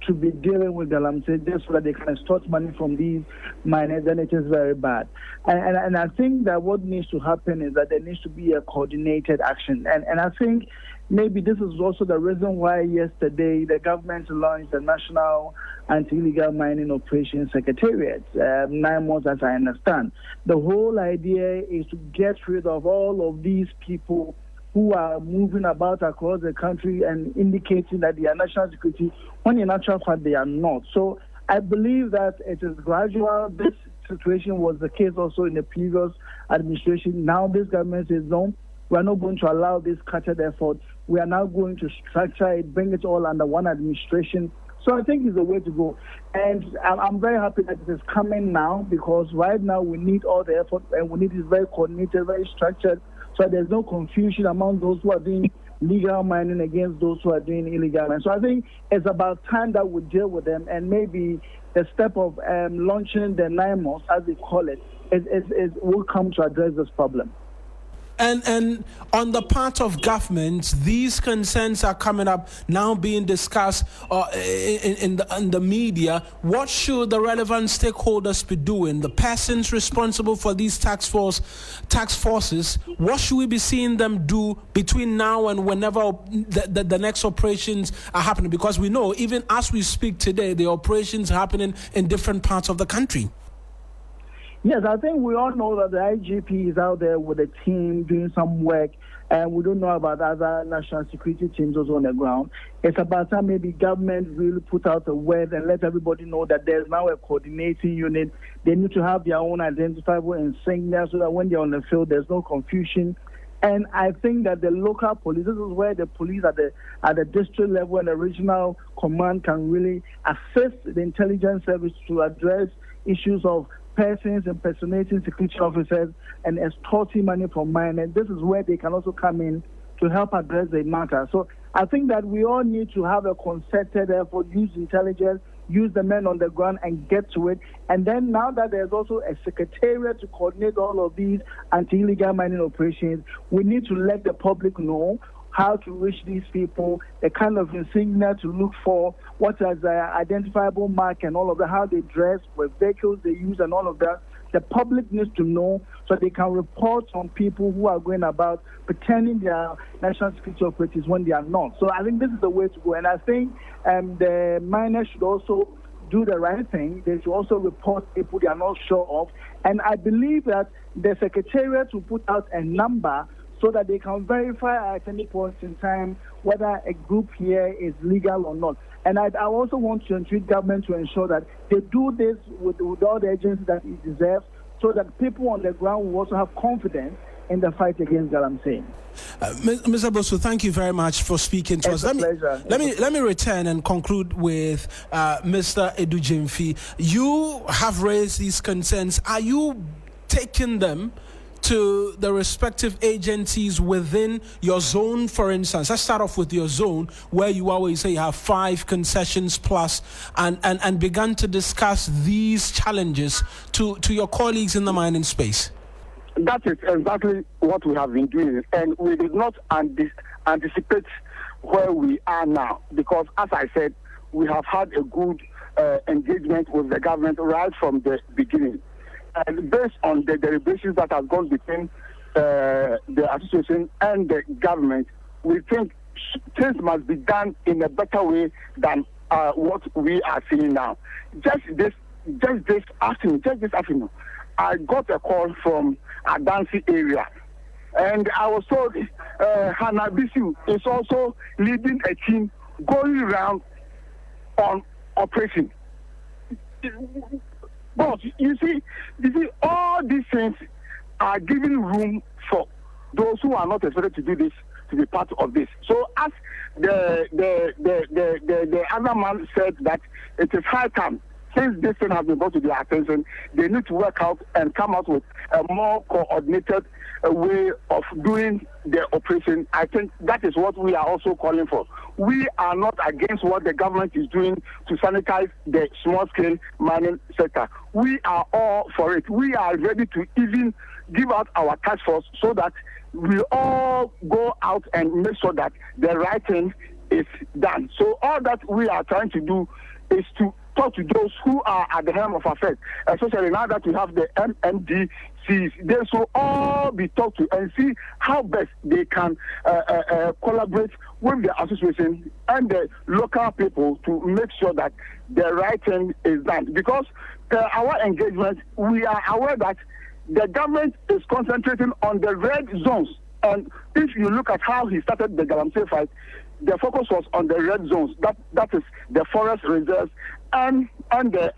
to be dealing with galamsey just so that they can extort money from these miners, then it is very bad. And I think that what needs to happen is that there needs to be a coordinated action. And I think maybe this is also the reason why yesterday the government launched the National Anti-Illegal Mining Operations Secretariat, 9 months as I understand. The whole idea is to get rid of all of these people who are moving about across the country and indicating that they are national security, when in actual fact they are not. So I believe that it is gradual. This situation was the case also in the previous administration. Now this government says, no, we are not going to allow this scattered effort. We are now going to structure it, bring it all under one administration. So I think it's the way to go. And I'm very happy that it is coming now, because right now we need all the effort and we need it very coordinated, very structured, so there's no confusion among those who are doing legal mining against those who are doing illegal mining. So I think it's about time that we deal with them, and maybe the step of launching the 9 months, as they call it, will come to address this problem. And on the part of government, these concerns are coming up now, being discussed in the media. What should the relevant stakeholders be doing? The persons responsible for these task forces, what should we be seeing them do between now and whenever the next operations are happening? Because we know, even as we speak today, the operations are happening in different parts of the country. Yes, I think we all know that the IGP is out there with a team doing some work, and we don't know about other national security teams also on the ground. It's about time maybe government really put out a word and let everybody know that there's now a coordinating unit. They need to have their own identifiable insignia so that when they're on the field, there's no confusion. And I think that the local police, this is where the police at the district level and the regional command can really assist the intelligence service to address issues of persons impersonating security officers and extorting money from miners. This is where they can also come in to help address the matter. So I think that we all need to have a concerted effort, use intelligence, use the men on the ground and get to it. And then now that there's also a secretariat to coordinate all of these anti-illegal mining operations, we need to let the public know how to reach these people, the kind of insignia to look for, what is their identifiable mark and all of that, how they dress, what vehicles they use and all of that, the public needs to know so they can report on people who are going about pretending they are national security operatives when they are not. So I think this is the way to go. And I think the miners should also do the right thing. They should also report people they are not sure of. And I believe that the Secretariat will put out a number so that they can verify at any point in time whether a group here is legal or not. And I also want to entreat government to ensure that they do this with all the agencies that it deserves, so that people on the ground will also have confidence in the fight against galamsey. Mr. Bosu, thank you very much for speaking to us. Let me return and conclude with Mr. Edu Gyamfi. You have raised these concerns. Are you taking them to the respective agencies within your zone? For instance, let's start off with your zone, where you always say you have 5 concessions plus, and began to discuss these challenges to your colleagues in the mining space. That is exactly what we have been doing, and we did not anticipate where we are now, because, as I said, we have had a good engagement with the government right from the beginning. And based on the deliberations that have gone between the association and the government, we think things must be done in a better way than what we are seeing now. Just this afternoon, I got a call from Adansi area, and I was told Hannah Bisu is also leading a team going around on operation. But you see, all these things are giving room for those who are not expected to do this to be part of this. So, as the other man said, that it is high time, since this thing has been brought to their attention, they need to work out and come out with a more coordinated way of doing the operation. I think that is what we are also calling for. We are not against what the government is doing to sanitize the small-scale mining sector. We are all for it. We are ready to even give out our task force so that we all go out and make sure that the right thing is done. So all that we are trying to do is to talk to those who are at the helm of affairs, especially now that we have the MMDCs. They should all be talked to and see how best they can collaborate with the association and the local people to make sure that the right thing is done. Because our engagement, we are aware that the government is concentrating on the red zones. And if you look at how he started the galamsey fight, the focus was on the red zones. That is the forest reserves and the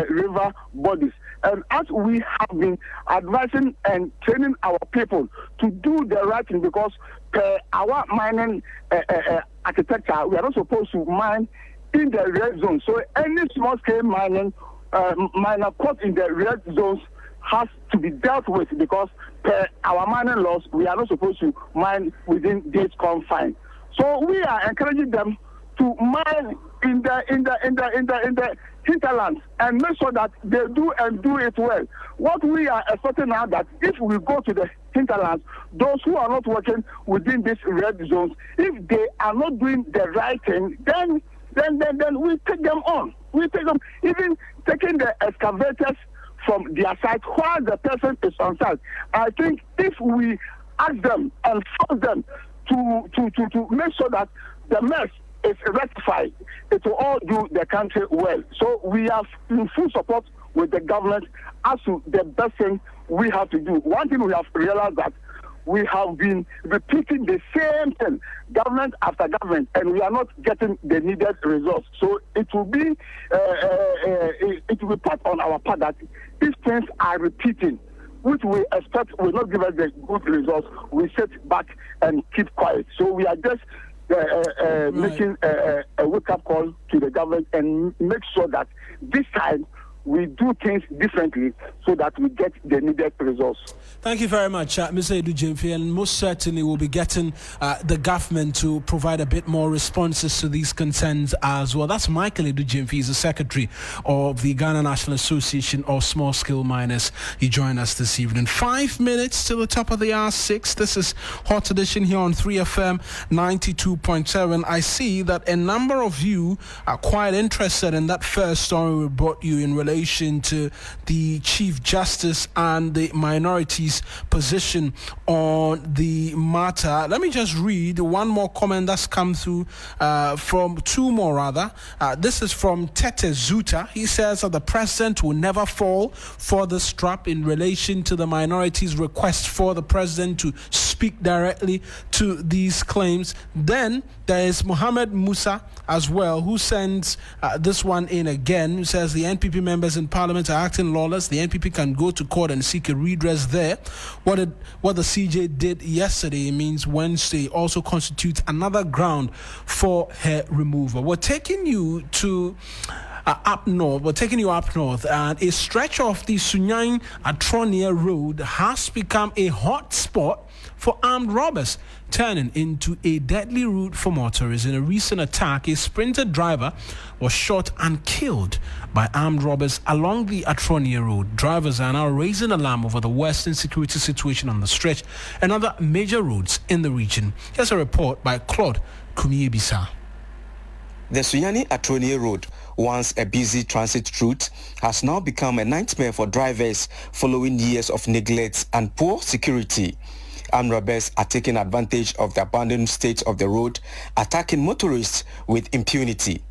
river bodies. And as we have been advising and training our people to do the right thing, because our mining architecture, we are not supposed to mine in the red zone. So any small-scale miner caught in the red zones has to be dealt with, because per our mining laws, we are not supposed to mine within this confine. So we are encouraging them to mine in the hinterlands and make sure that they do it well. What we are expecting now, that if we go to the hinterlands, those who are not working within these red zones, if they are not doing the right thing, then we take them on. We take them, even taking the excavators from their side while the person is on site. I think if we ask them and force them to make sure that the mess is rectified, it will all do the country well. So we are in full support with the government as to the best thing we have to do. One thing we have realized, that we have been repeating the same thing, government after government, and we are not getting the needed results. So it will be part on our part that these things are repeating, which we expect will not give us the good results. We sit back and keep quiet. So we are just making a wake-up call to the government and make sure that this time we do things differently so that we get the needed results. Thank you very much, Mr. Edu Gyamfi, and most certainly we'll be getting the government to provide a bit more responses to these concerns as well. That's Michael Edu Gyamfi, he's the secretary of the Ghana National Association of Small Scale Miners. He joined us this evening. 5 minutes till the top of the hour 6. This is Hot Edition here on 3FM 92.7. I see that a number of you are quite interested in that first story we brought you in relation relation to the Chief Justice and the minorities' position on the matter. Let me just read one more comment that's come through from two more rather. This is from Tete Zuta. He says that the president will never fall for this trap in relation to the minorities' request for the president to speak directly to these claims. Then there is Mohammed Musa as well, who sends this one in again, who says the NPP members in parliament are acting lawless. The NPP can go to court and seek a redress there. What the CJ did yesterday means Wednesday also constitutes another ground for her removal. We're taking you to up north, and a stretch of the Sunyani-Atronia Road has become a hot spot for armed robbers, turning into a deadly route for motorists. In a recent attack, a Sprinter driver was shot and killed by armed robbers along the Atronia Road. Drivers are now raising alarm over the worsening security situation on the stretch and other major roads in the region. Here's a report by Claude Kumiebisa. The Sunyani-Atronia Road, once a busy transit route, has now become a nightmare for drivers following years of neglect and poor security. Armed robbers are taking advantage of the abandoned state of the road, attacking motorists with impunity.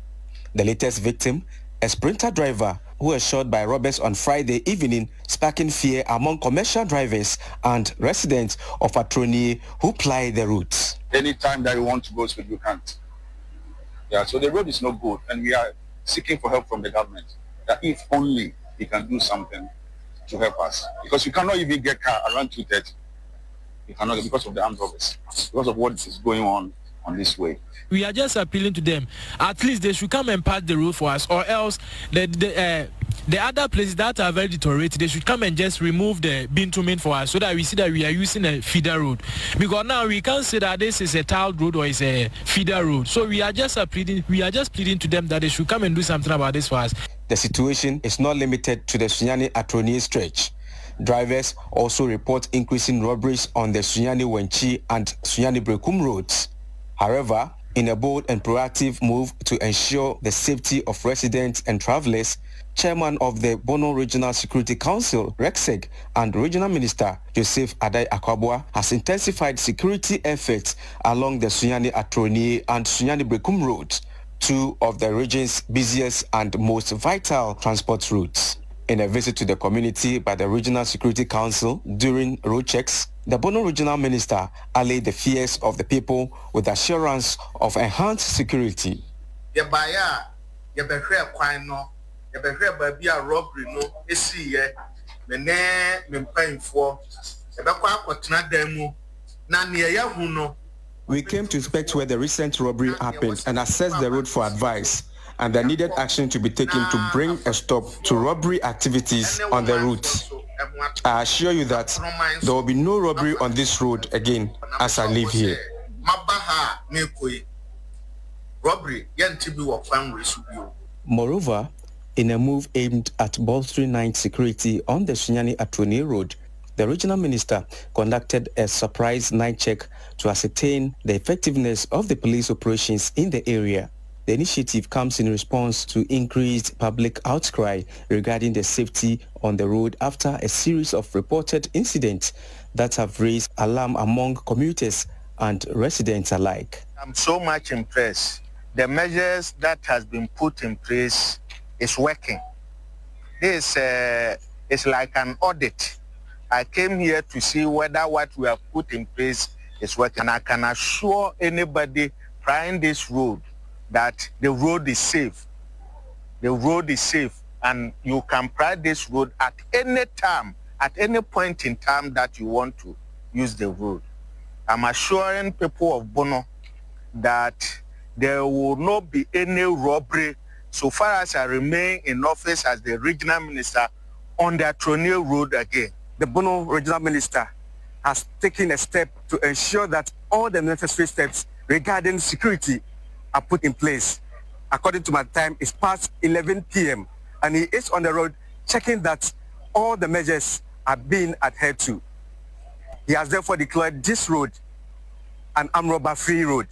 The latest victim, a Sprinter driver who was shot by robbers on Friday evening, sparking fear among commercial drivers and residents of Atronia who ply the route. Anytime that you want to go speed, you can't. Yeah, so the road is not good, and we are seeking for help from the government, that if only they can do something to help us. Because you cannot even get car around 2:30. You cannot, because of the armed robbers, because of what is going on this way. We are just appealing to them. At least they should come and patch the road for us, or else the other places that are very deteriorated, they should come and just remove the bitumen for us, so that we see that we are using a feeder road. Because now we can't say that this is a tiled road or it's a feeder road. So we are just pleading to them that they should come and do something about this for us. The situation is not limited to the Sunyani-Atronia stretch. Drivers also report increasing robberies on the Sunyani-Wenchi and Sunyani-Brekum roads. However, in a bold and proactive move to ensure the safety of residents and travelers, Chairman of the Bono Regional Security Council, RECSEC, and Regional Minister Joseph Adai Akwabwa has intensified security efforts along the Sunyani-Atronia and Sunyani-Brekum roads, two of the region's busiest and most vital transport routes. In a visit to the community by the Regional Security Council during road checks, the Bono Regional Minister allayed the fears of the people with assurance of enhanced security. We came to inspect where the recent robbery happened and assess the road for advice and the needed action to be taken to bring a stop to robbery activities on the route. I assure you that there will be no robbery on this road again as I live here. Moreover, in a move aimed at bolstering night security on the Sunyani-Atronia Road, the regional minister conducted a surprise night check to ascertain the effectiveness of the police operations in the area. The initiative comes in response to increased public outcry regarding the safety on the road after a series of reported incidents that have raised alarm among commuters and residents alike. I'm so much impressed. The measures that has been put in place is working. This is like an audit. I came here to see whether what we have put in place is working, and I can assure anybody trying this road that the road is safe. The road is safe, and you can pry this road at any time, at any point in time that you want to use the road. I'm assuring people of Bono that there will not be any robbery so far as I remain in office as the regional minister on the Atronia Road again. The Bono regional minister has taken a step to ensure that all the necessary steps regarding security are put in place. According to my time, it's past 11 p.m. and he is on the road checking that all the measures are being adhered to. He has therefore declared this road an armed robber-free road.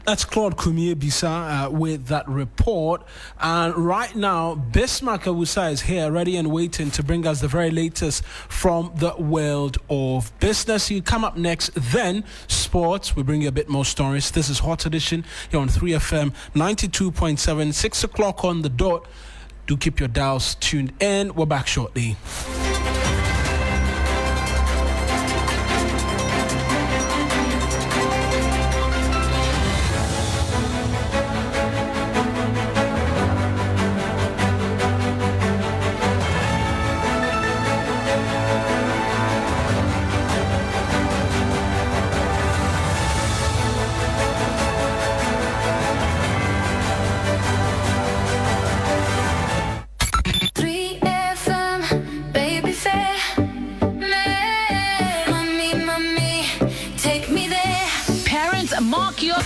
That's Claude Kumie-Bisa with that report. And right now, Bismarck Awusa is here, ready and waiting to bring us the very latest from the world of business. You come up next, then sports. We bring you a bit more stories. This is Hot Edition here on 3FM 92.7, 6 o'clock on the dot. Do keep your dials tuned in. We're back shortly.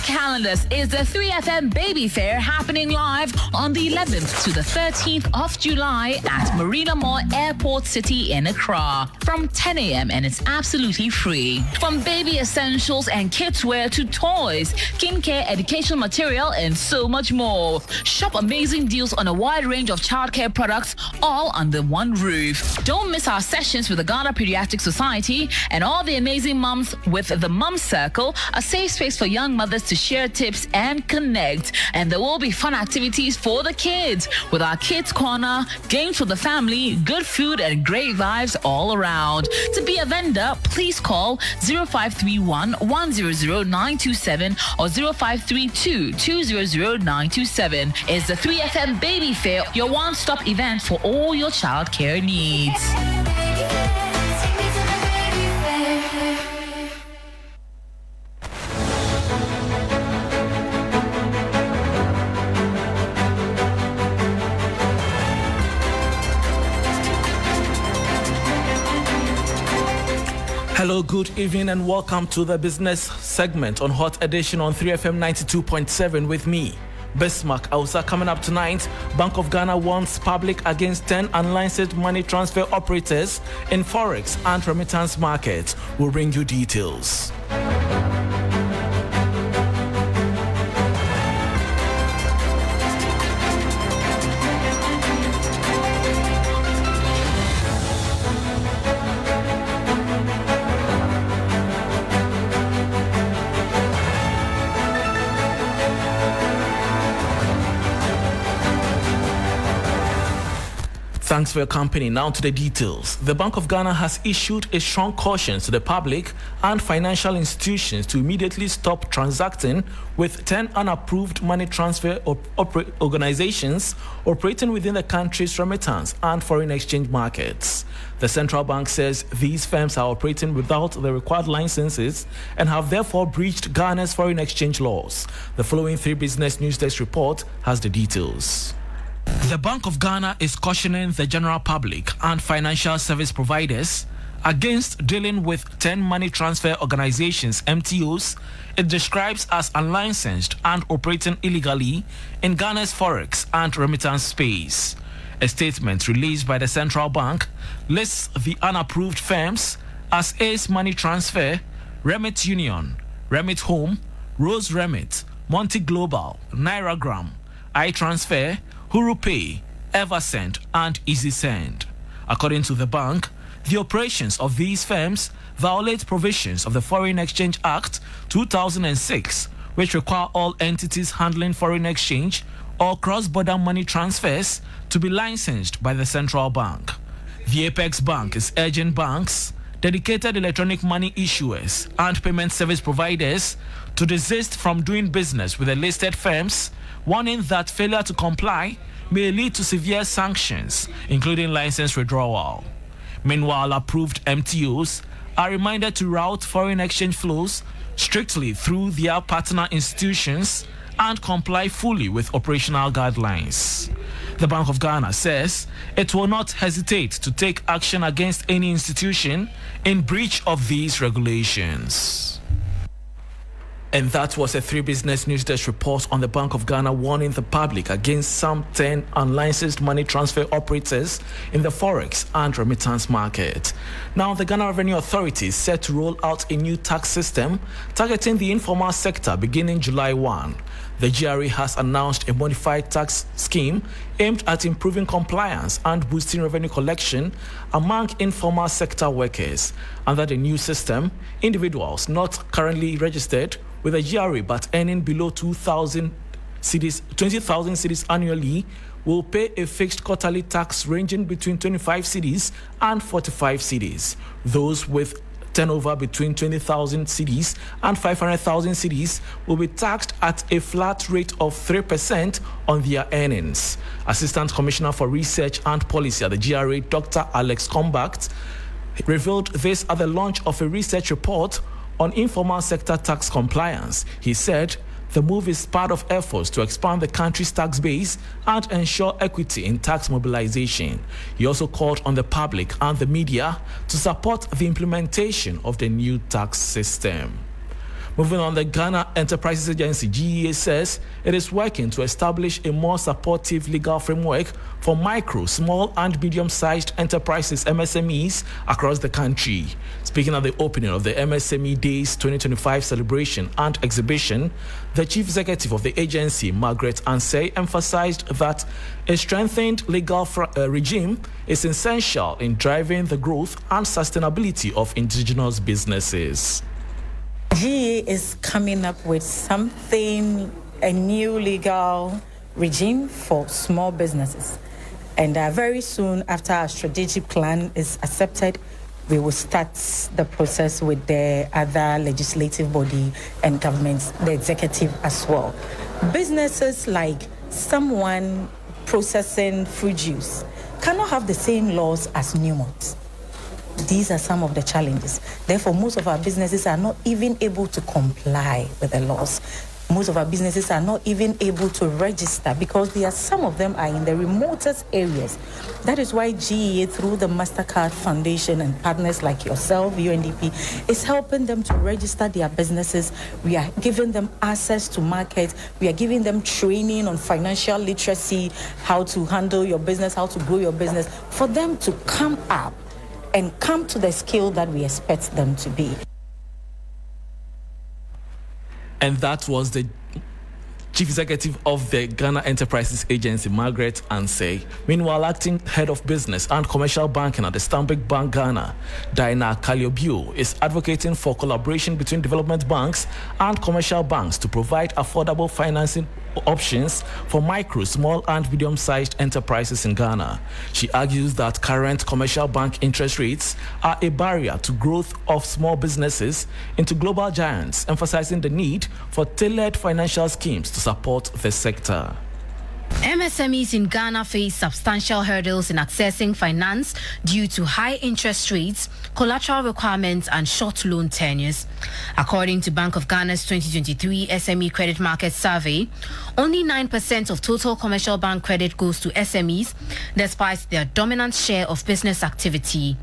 Calendars is the 3FM Baby Fair happening live on the 11th to the 13th of July at Marina Mall Airport City in Accra from 10 a.m. and it's absolutely free. From baby essentials and kids wear to toys, skincare, educational material and so much more. Shop amazing deals on a wide range of childcare products all under one roof. Don't miss our sessions with the Ghana Pediatric Society and all the amazing mums with the Mum Circle, a safe space for young mothers to share tips and connect. And there will be fun activities for the kids with our Kids Corner, games for the family, good food and great vibes all around. To be a vendor, please call 0531 100 927 or 0532 200 927. It's the 3FM Baby Fair, your one-stop event for all your childcare needs. Hello, good evening and welcome to the business segment on Hot Edition on 3FM 92.7 with me, Bismarck Awusa. Coming up tonight, Bank of Ghana warns public against 10 unlicensed money transfer operators in forex and remittance markets. We'll bring you details. Thanks for your company. Now to the details. The Bank of Ghana has issued a strong caution to the public and financial institutions to immediately stop transacting with 10 unapproved money transfer organizations operating within the country's remittance and foreign exchange markets. The central bank says these firms are operating without the required licenses and have therefore breached Ghana's foreign exchange laws. The following 3 Business News Desk report has the details. The Bank of Ghana is cautioning the general public and financial service providers against dealing with 10 money transfer organizations, MTOs, it describes as unlicensed and operating illegally in Ghana's forex and remittance space. A statement released by the central bank lists the unapproved firms as Ace Money Transfer, Remit Union, Remit Home, Rose Remit, Monty Global, Nairagram, iTransfer, HuruPay, Eversend, and EasySend. According to the bank, the operations of these firms violate provisions of the Foreign Exchange Act 2006, which require all entities handling foreign exchange or cross-border money transfers to be licensed by the central bank. The Apex Bank is urging banks, dedicated electronic money issuers, and payment service providers to desist from doing business with the listed firms, warning that failure to comply may lead to severe sanctions, including license withdrawal. Meanwhile, approved MTOs are reminded to route foreign exchange flows strictly through their partner institutions and comply fully with operational guidelines. The Bank of Ghana says it will not hesitate to take action against any institution in breach of these regulations. And that was a 3 Business News Desk report on the Bank of Ghana warning the public against some 10 unlicensed money transfer operators in the forex and remittance market. Now, the Ghana Revenue Authority is set to roll out a new tax system targeting the informal sector beginning July 1. The GRA has announced a modified tax scheme aimed at improving compliance and boosting revenue collection among informal sector workers. Under the new system, individuals not currently registered with a GRA but earning below 20,000 cedis annually will pay a fixed quarterly tax ranging between 25 cedis and 45 cedis. Those with turnover between 20,000 cedis and 500,000 cedis will be taxed at a flat rate of 3% on their earnings. Assistant Commissioner for Research and Policy at the GRA, Dr. Alex Combact, revealed this at the launch of a research report on informal sector tax compliance. He said the move is part of efforts to expand the country's tax base and ensure equity in tax mobilization. He also called on the public and the media to support the implementation of the new tax system. Moving on, the Ghana Enterprises Agency, GEA, says it is working to establish a more supportive legal framework for micro, small and medium-sized enterprises, MSMEs, across the country. Speaking at the opening of the MSME Days 2025 celebration and exhibition, the Chief Executive of the agency, Margaret Ansay, emphasized that a strengthened legal regime is essential in driving the growth and sustainability of indigenous businesses. GE is coming up with something, a new legal regime for small businesses. And very soon after our strategic plan is accepted, we will start the process with the other legislative body and governments, the executive as well. Businesses like someone processing fruit juice cannot have the same laws as Newmont. These are some of the challenges. Therefore, most of our businesses are not even able to comply with the laws. Most of our businesses are not even able to register because some of them are in the remotest areas. That is why GEA, through the MasterCard Foundation and partners like yourself, UNDP, is helping them to register their businesses. We are giving them access to markets. We are giving them training on financial literacy, how to handle your business, how to grow your business, for them to come up and come to the scale that we expect them to be. And that was the Chief Executive of the Ghana Enterprises Agency, Margaret Ansay. Meanwhile, acting head of business and commercial banking at the Stanbic Bank Ghana, Diana Kaliobio, is advocating for collaboration between development banks and commercial banks to provide affordable financing options for micro, small and medium-sized enterprises in Ghana. She argues that current commercial bank interest rates are a barrier to growth of small businesses into global giants, emphasizing the need for tailored financial schemes to support the sector. MSMEs in Ghana face substantial hurdles in accessing finance due to high interest rates, collateral requirements, and short loan tenures. According to Bank of Ghana's 2023 SME Credit Market Survey, only 9% of total commercial bank credit goes to SMEs, despite their dominant share of business activity.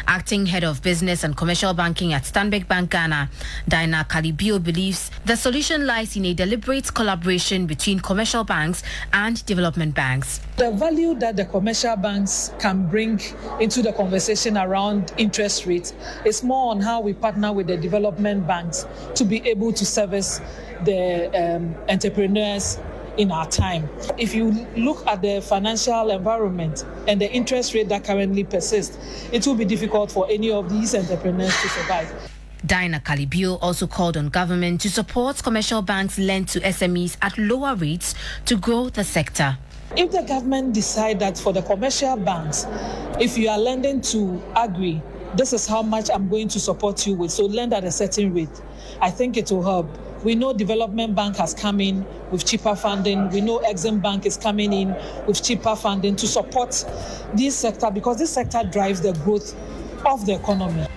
Acting head of business and commercial banking at Stanbic Bank Ghana, Diana Kaliobio believes the solution lies in a deliberate collaboration between commercial banks and development banks. The value that the commercial banks can bring into the conversation around interest rates is more on how we partner with the development banks to be able to service the entrepreneurs in our time. If you look at the financial environment and the interest rate that currently persists, it will be difficult for any of these entrepreneurs to survive. Diana Kaliobio also called on government to support commercial banks lend to SMEs at lower rates to grow the sector. If the government decide that for the commercial banks, if you are lending to agri, this is how much I'm going to support you with, so lend at a certain rate, I think it will help. We know Development Bank has come in with cheaper funding. We know Exim Bank is coming in with cheaper funding to support this sector because this sector drives the growth of the economy.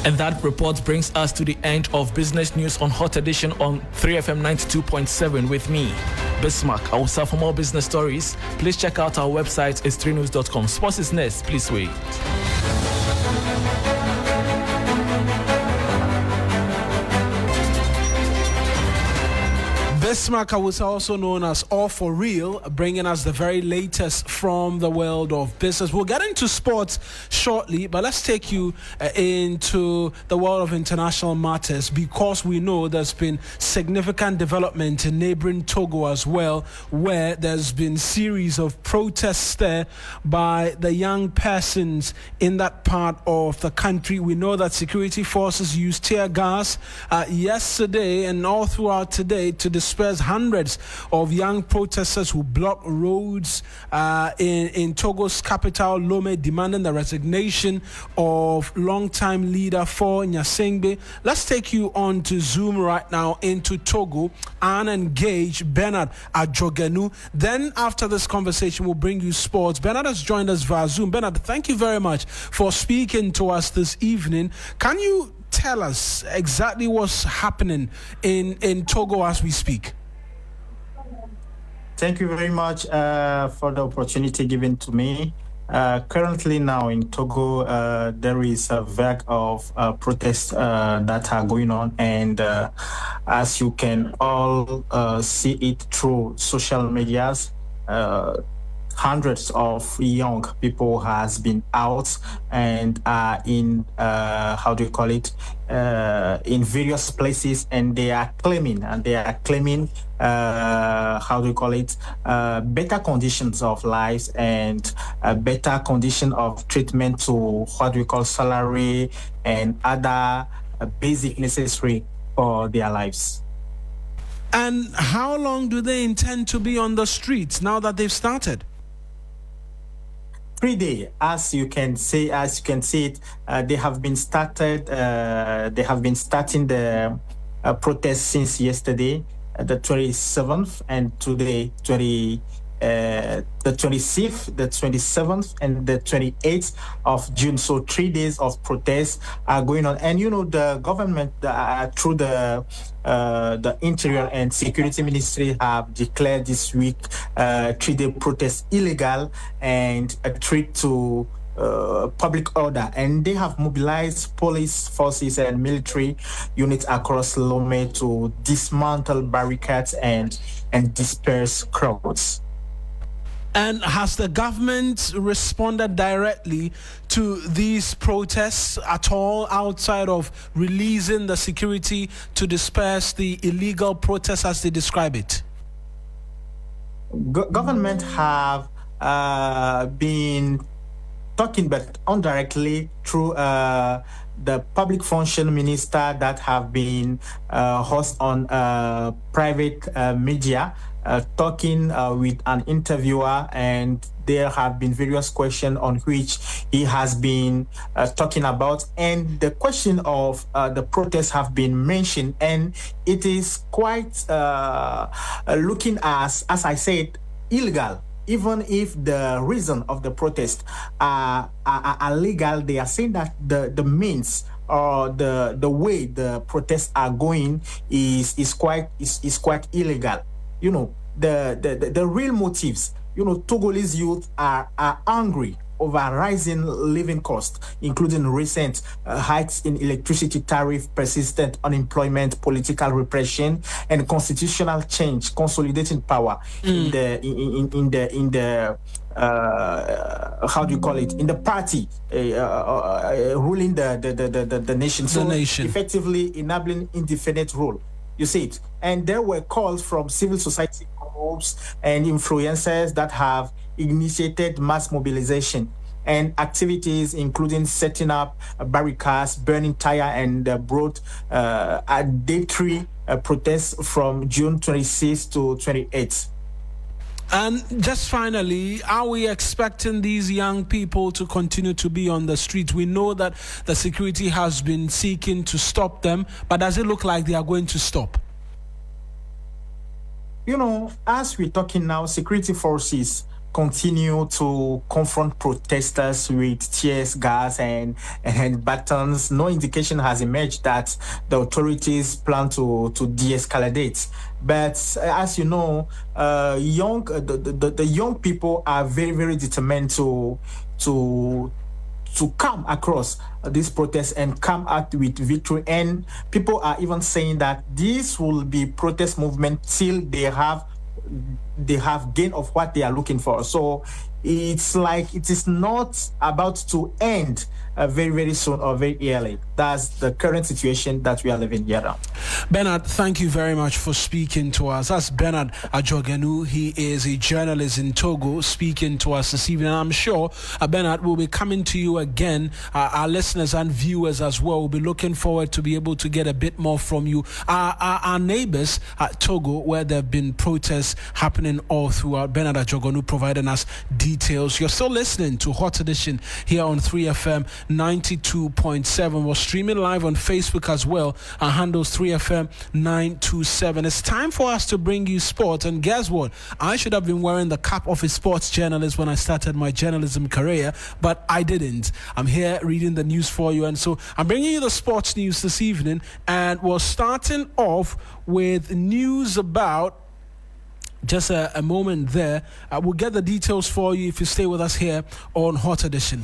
And that report brings us to the end of Business News on Hot Edition on 3FM 92.7 with me, Bismarck. I will serve for more business stories. Please check out our website, it's 3news.com. Sports is next. Please wait. Bismarck was also known as All For Real, bringing us the very latest from the world of business. We'll get into sports shortly, but let's take you into the world of international matters, because we know there's been significant development in neighboring Togo as well, where there's been series of protests there by the young persons in that part of the country. We know that security forces used tear gas yesterday and all throughout today to disperse hundreds of young protesters who blocked roads in Togo's capital, Lome, demanding the resignation of longtime leader for Nyasengbe. Let's take you on to Zoom right now into Togo and engage Bernard Adjogenu. Then after this conversation, we'll bring you sports. Bernard has joined us via Zoom. Bernard, thank you very much for speaking to us this evening. Can you tell us exactly what's happening in Togo as we speak? Thank you very much for the opportunity given to me. Currently now in Togo, there is a vague of protests that are going on, and as you can all see it through social medias, hundreds of young people has been out and are in in various places, and they are claiming better conditions of life and a better condition of treatment to salary and other basic necessary for their lives. And how long do they intend to be on the streets now that they've started? 3 days, as you can see it, they have been starting the protest since yesterday, the 27th, and today the 26th, the 27th, and the 28th of June. So 3 days of protests are going on, and the government through the Interior and Security Ministry have declared this week 3-day protest illegal and a threat to public order, and they have mobilized police forces and military units across Lome to dismantle barricades and disperse crowds. And has the government responded directly to these protests at all, outside of releasing the security to disperse the illegal protests as they describe it? Government have been talking, but indirectly through the public function minister that have been host on private media, talking with an interviewer, and there have been various questions on which he has been talking about, and the question of the protests have been mentioned, and it is quite looking as I said, illegal. Even if the reason of the protest are legal, they are saying that the means or the way the protests are going is quite illegal. The real motives. Togolese youth are angry over rising living costs, including recent hikes in electricity tariff, persistent unemployment, political repression, and constitutional change, consolidating power in the in the party ruling the nation. So effectively enabling indefinite rule. You see it. And there were calls from civil society groups and influencers that have initiated mass mobilization and activities, including setting up barricades, burning tire, and brought a day-3 protests from June 26th to 28th. And just finally, are we expecting these young people to continue to be on the street? We know that the security has been seeking to stop them, but does it look like they are going to stop? As we're talking now, security forces continue to confront protesters with tear gas and batons. No indication has emerged that the authorities plan to de-escalate. But as you know, the young people are very, very determined to to come across this protest and come out with victory. And people are even saying that this will be protest movement till they have gain of what they are looking for. So it's like it is not about to end very, very soon or very early. That's the current situation that we are living here now. Bernard, thank you very much for speaking to us. That's Bernard Ajogenu. He is a journalist in Togo speaking to us this evening. I'm sure, Bernard, will be coming to you again. Our listeners and viewers as well will be looking forward to be able to get a bit more from you. Our neighbors at Togo, where there have been protests happening all throughout, Bernard Ajogenu providing us details. You're still listening to Hot Edition here on 3FM 92.7. We're streaming live on Facebook as well. Our handle's 3FM 927. It's time for us to bring you sports. And guess what? I should have been wearing the cap of a sports journalist when I started my journalism career, but I didn't. I'm here reading the news for you, and so I'm bringing you the sports news this evening. And we're starting off with news about just a moment there. We'll get the details for you if you stay with us here on Hot Edition.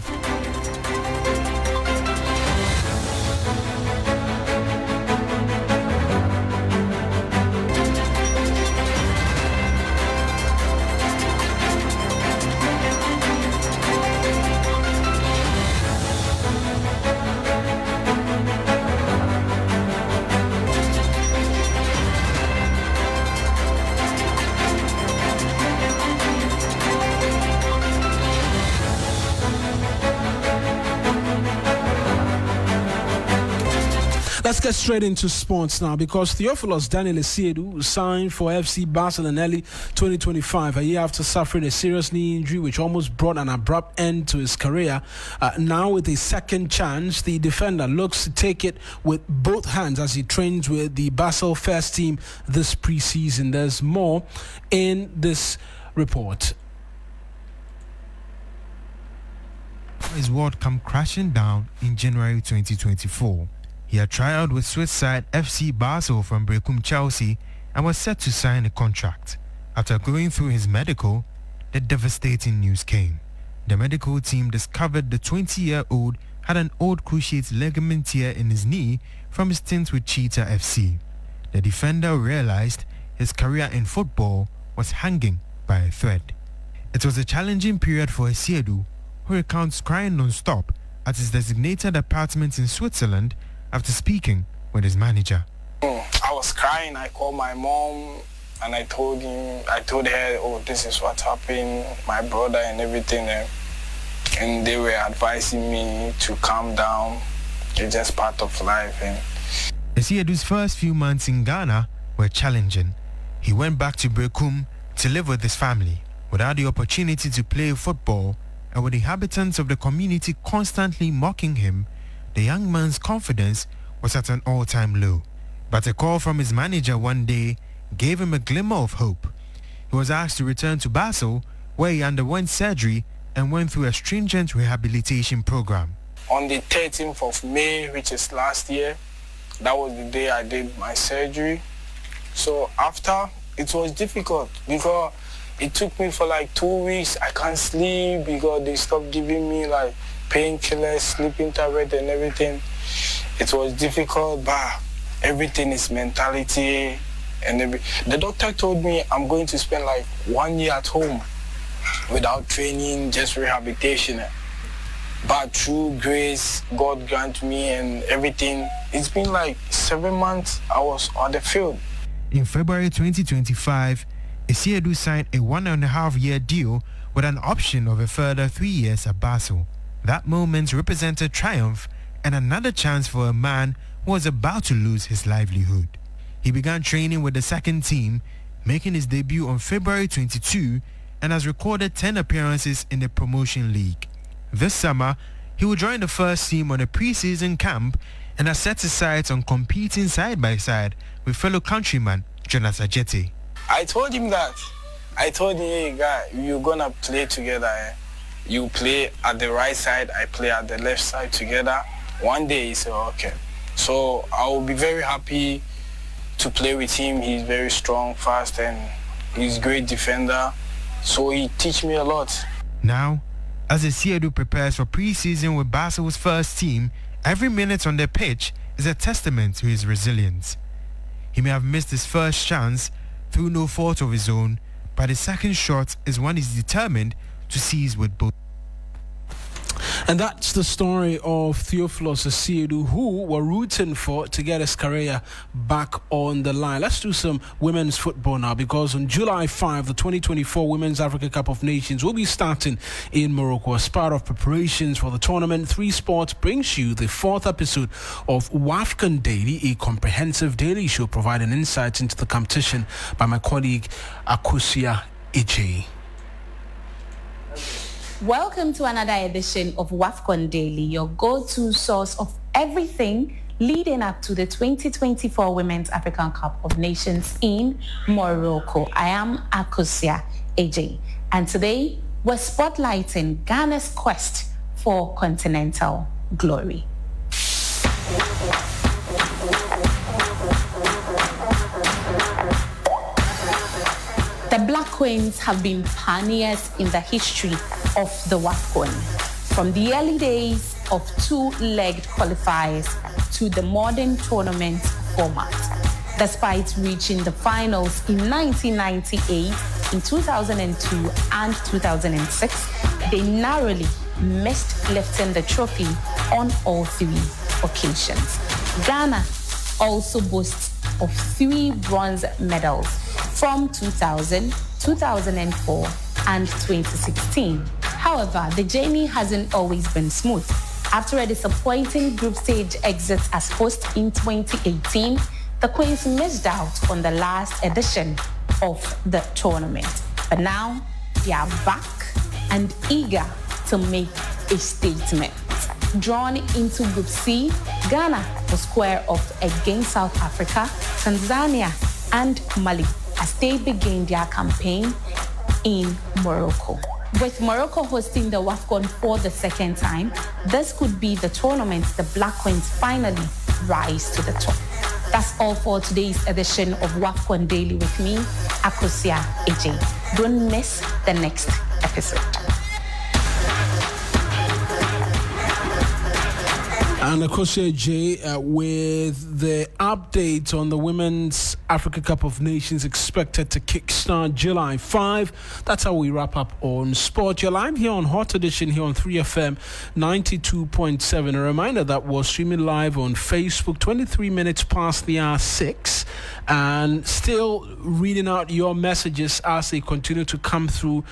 Let's get straight into sports now, because Theophilus Daniel Esiedu signed for FC Barcelona in early 2025, a year after suffering a serious knee injury which almost brought an abrupt end to his career. Now with a second chance, the defender looks to take it with both hands as he trains with the Basel first team this preseason. There's more in this report. His world come crashing down in January 2024. He had trialed with Swiss side FC Basel from Brecum Chelsea and was set to sign a contract. After going through his medical, the devastating news came. The medical team discovered the 20-year-old had an old cruciate ligament tear in his knee from his stint with Cheetah FC. The defender realized his career in football was hanging by a thread. It was a challenging period for Esiedu, who recounts crying non-stop at his designated apartment in Switzerland after speaking with his manager. I was crying. I called my mom and I told her, oh, this is what happened, my brother and everything. And they were advising me to calm down. It's just part of life. Esiedu's first few months in Ghana were challenging. He went back to Brecum to live with his family without the opportunity to play football, and with the inhabitants of the community constantly mocking him, the young man's confidence was at an all-time low. But a call from his manager one day gave him a glimmer of hope. He was asked to return to Basel, where he underwent surgery and went through a stringent rehabilitation program. On the 13th of May, which is last year, that was the day I did my surgery. So after, it was difficult because it took me for like 2 weeks. I can't sleep because they stopped giving me like painkillers, sleeping tablet and everything. It was difficult, but everything is mentality. And the doctor told me I'm going to spend like 1 year at home without training, just rehabilitation. But through grace, God grant me and everything. It's been like 7 months I was on the field. In February 2025, Esiedu signed a 1.5-year deal with an option of a further 3 years at Basel. That moment represented triumph and another chance for a man who was about to lose his livelihood. He began training with the second team, making his debut on February 22, and has recorded 10 appearances in the promotion league. This summer, he will join the first team on a preseason camp and has set his sights on competing side by side with fellow countryman Jonas Ajete. I told him, hey guy, you're gonna play together. You play at the right side, I play at the left side together. One day he said, okay. So I will be very happy to play with him. He's very strong, fast, and he's a great defender. So he teach me a lot. Now, As the CEDU prepares for pre-season with Basel's first team, every minute on the pitch is a testament to his resilience. He may have missed his first chance through no fault of his own, but his second shot is one he's determined to seize with both. And that's the story of Theophilus Asiedu, who were rooting for to get his career back on the line. Let's do some women's football now, because on July 5, the 2024 Women's Africa Cup of Nations will be starting in Morocco. As part of preparations for the tournament, 3 Sports brings you the 4th episode of WAFCON Daily, a comprehensive daily show providing insights into the competition by my colleague Akosia Ije. Welcome to another edition of WAFCON Daily, your go-to source of everything leading up to the 2024 Women's African Cup of Nations in Morocco. I am Akosia Ije, and today we're spotlighting Ghana's quest for continental glory. The Black Queens have been pioneers in the history of the WAFCON, from the early days of 2-legged qualifiers to the modern tournament format. Despite reaching the finals in 1998, in 2002 and 2006, they narrowly missed lifting the trophy on all 3 occasions. Ghana also boasts of 3 bronze medals from 2000, 2004, and 2016. However, the journey hasn't always been smooth. After a disappointing group stage exit as host in 2018, the Queens missed out on the last edition of the tournament. But now, they are back and eager to make a statement. Drawn into Group C, Ghana will square off against South Africa, Tanzania, and Mali as they begin their campaign in Morocco. With Morocco hosting the WAFCON for the second time, this could be the tournament the Black Queens finally rise to the top. That's all for today's edition of WAFCON Daily with me, Akosia Ije. Don't miss the next episode. And Akosia J, with the update on the Women's Africa Cup of Nations expected to kickstart July 5. That's how we wrap up on Sport. You're live here on Hot Edition here on 3FM 92.7. A reminder that we're streaming live on Facebook 23 minutes past the hour 6. And still reading out your messages as they continue to come through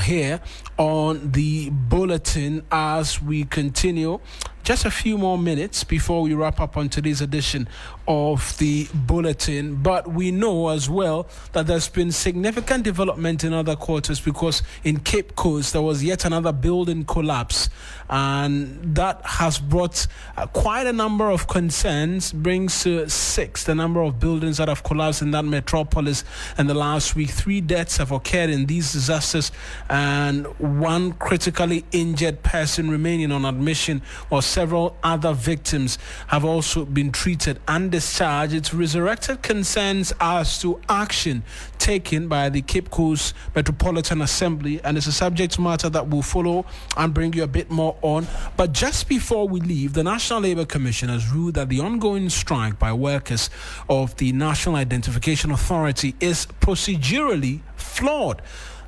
here on the bulletin as we continue. Just a few more minutes before we wrap up on today's edition of the bulletin. But we know as well that there's been significant development in other quarters, because in Cape Coast there was yet another building collapse, and that has brought quite a number of concerns, brings 6 the number of buildings that have collapsed in that metropolis in the last week. 3 deaths have occurred in these disasters, and 1 critically injured person remaining on admission, while several other victims have also been treated and discharged. It's resurrected concerns as to action taken by the Cape Coast Metropolitan Assembly, and it's a subject matter that we'll follow and bring you a bit more on. But just before we leave, the National Labour Commission has ruled that the ongoing strike by workers of the National Identification Authority is procedurally flawed.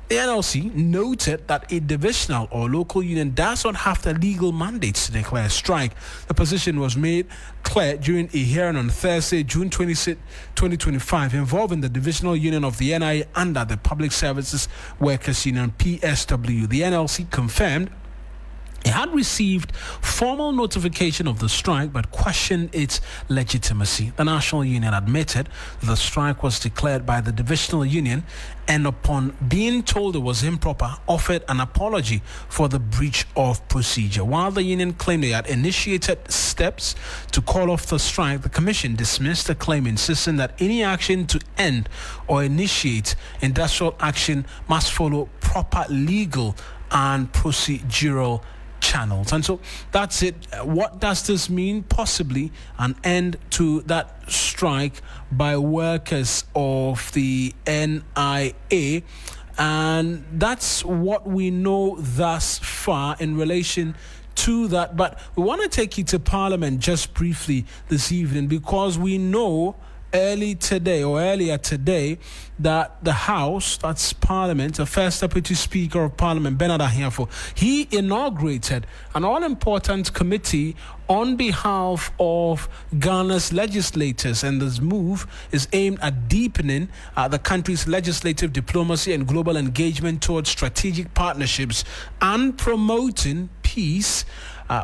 The NLC noted that a divisional or local union does not have the legal mandates to declare a strike. The position was made clear during a hearing on Thursday, June 26, 2025, involving the divisional union of the NIA under the Public Services Workers Union, PSW. The NLC confirmed it had received formal notification of the strike but questioned its legitimacy. The national union admitted that the strike was declared by the divisional union, and upon being told it was improper, offered an apology for the breach of procedure. While the union claimed they had initiated steps to call off the strike, the commission dismissed the claim, insisting that any action to end or initiate industrial action must follow proper legal and procedural channels. And so that's it. What does this mean? Possibly an end to that strike by workers of the NIA. And that's what we know thus far in relation to that. But we want to take you to Parliament just briefly this evening, because we know earlier today that the House, that's Parliament, the first Deputy Speaker of Parliament, Bernard Ahiafo, he inaugurated an all-important committee on behalf of Ghana's legislators, and this move is aimed at deepening the country's legislative diplomacy and global engagement towards strategic partnerships and promoting peace.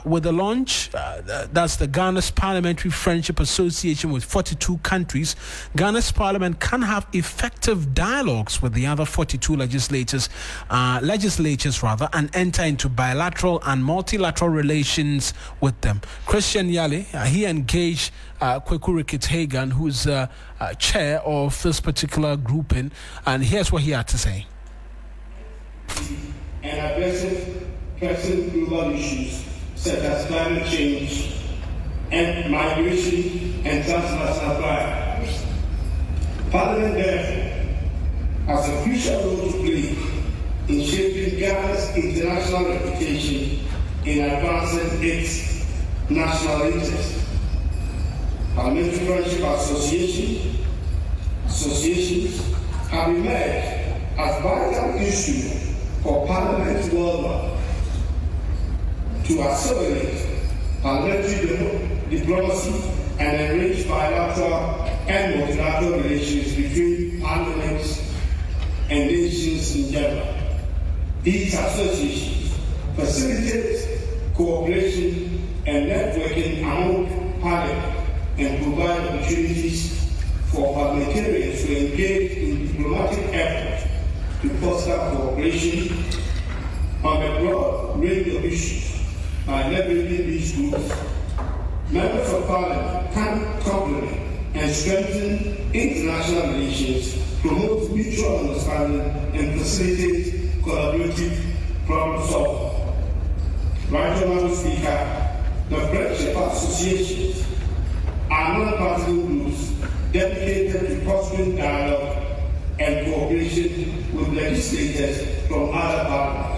With the launch, that's the Ghana's Parliamentary Friendship Association with 42 countries. Ghana's Parliament can have effective dialogues with the other 42 legislatures, and enter into bilateral and multilateral relations with them. Christian Yali, he engaged Kweku Ricketts-Hagan, who's chair of this particular grouping, and here's what he had to say. And addressing pressing global issues such as climate change and migration and transnational crime. Parliament, therefore, has a crucial role to play in shaping Ghana's international reputation in advancing its national interests. Parliamentary Friendship Associations have emerged as vital issues for parliaments worldwide to accelerate parliamentary diplomacy and enrich bilateral and multilateral relations between parliaments and nations in general. These associations facilitate cooperation and networking among parliaments and provide opportunities for parliamentarians to engage in diplomatic efforts to foster cooperation on a broad range of issues. By leveraging these groups, members of Parliament can complement and strengthen international relations, promote mutual understanding, and facilitate collaborative problem solving. Right, Honourable Speaker, the Friendship Associations are non-partisan groups dedicated to fostering dialogue and cooperation with legislators from other parliaments.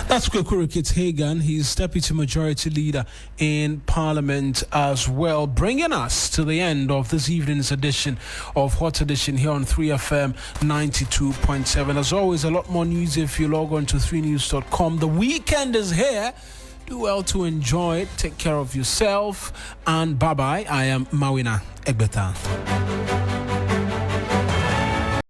That's Kweku Ricketts-Hagan. He's Deputy Majority Leader in Parliament as well, bringing us to the end of this evening's edition of Hot Edition here on 3FM 92.7. As always, a lot more news if you log on to 3news.com. The weekend is here. Do well to enjoy it. Take care of yourself. And bye-bye. I am Mawuena Egbeta.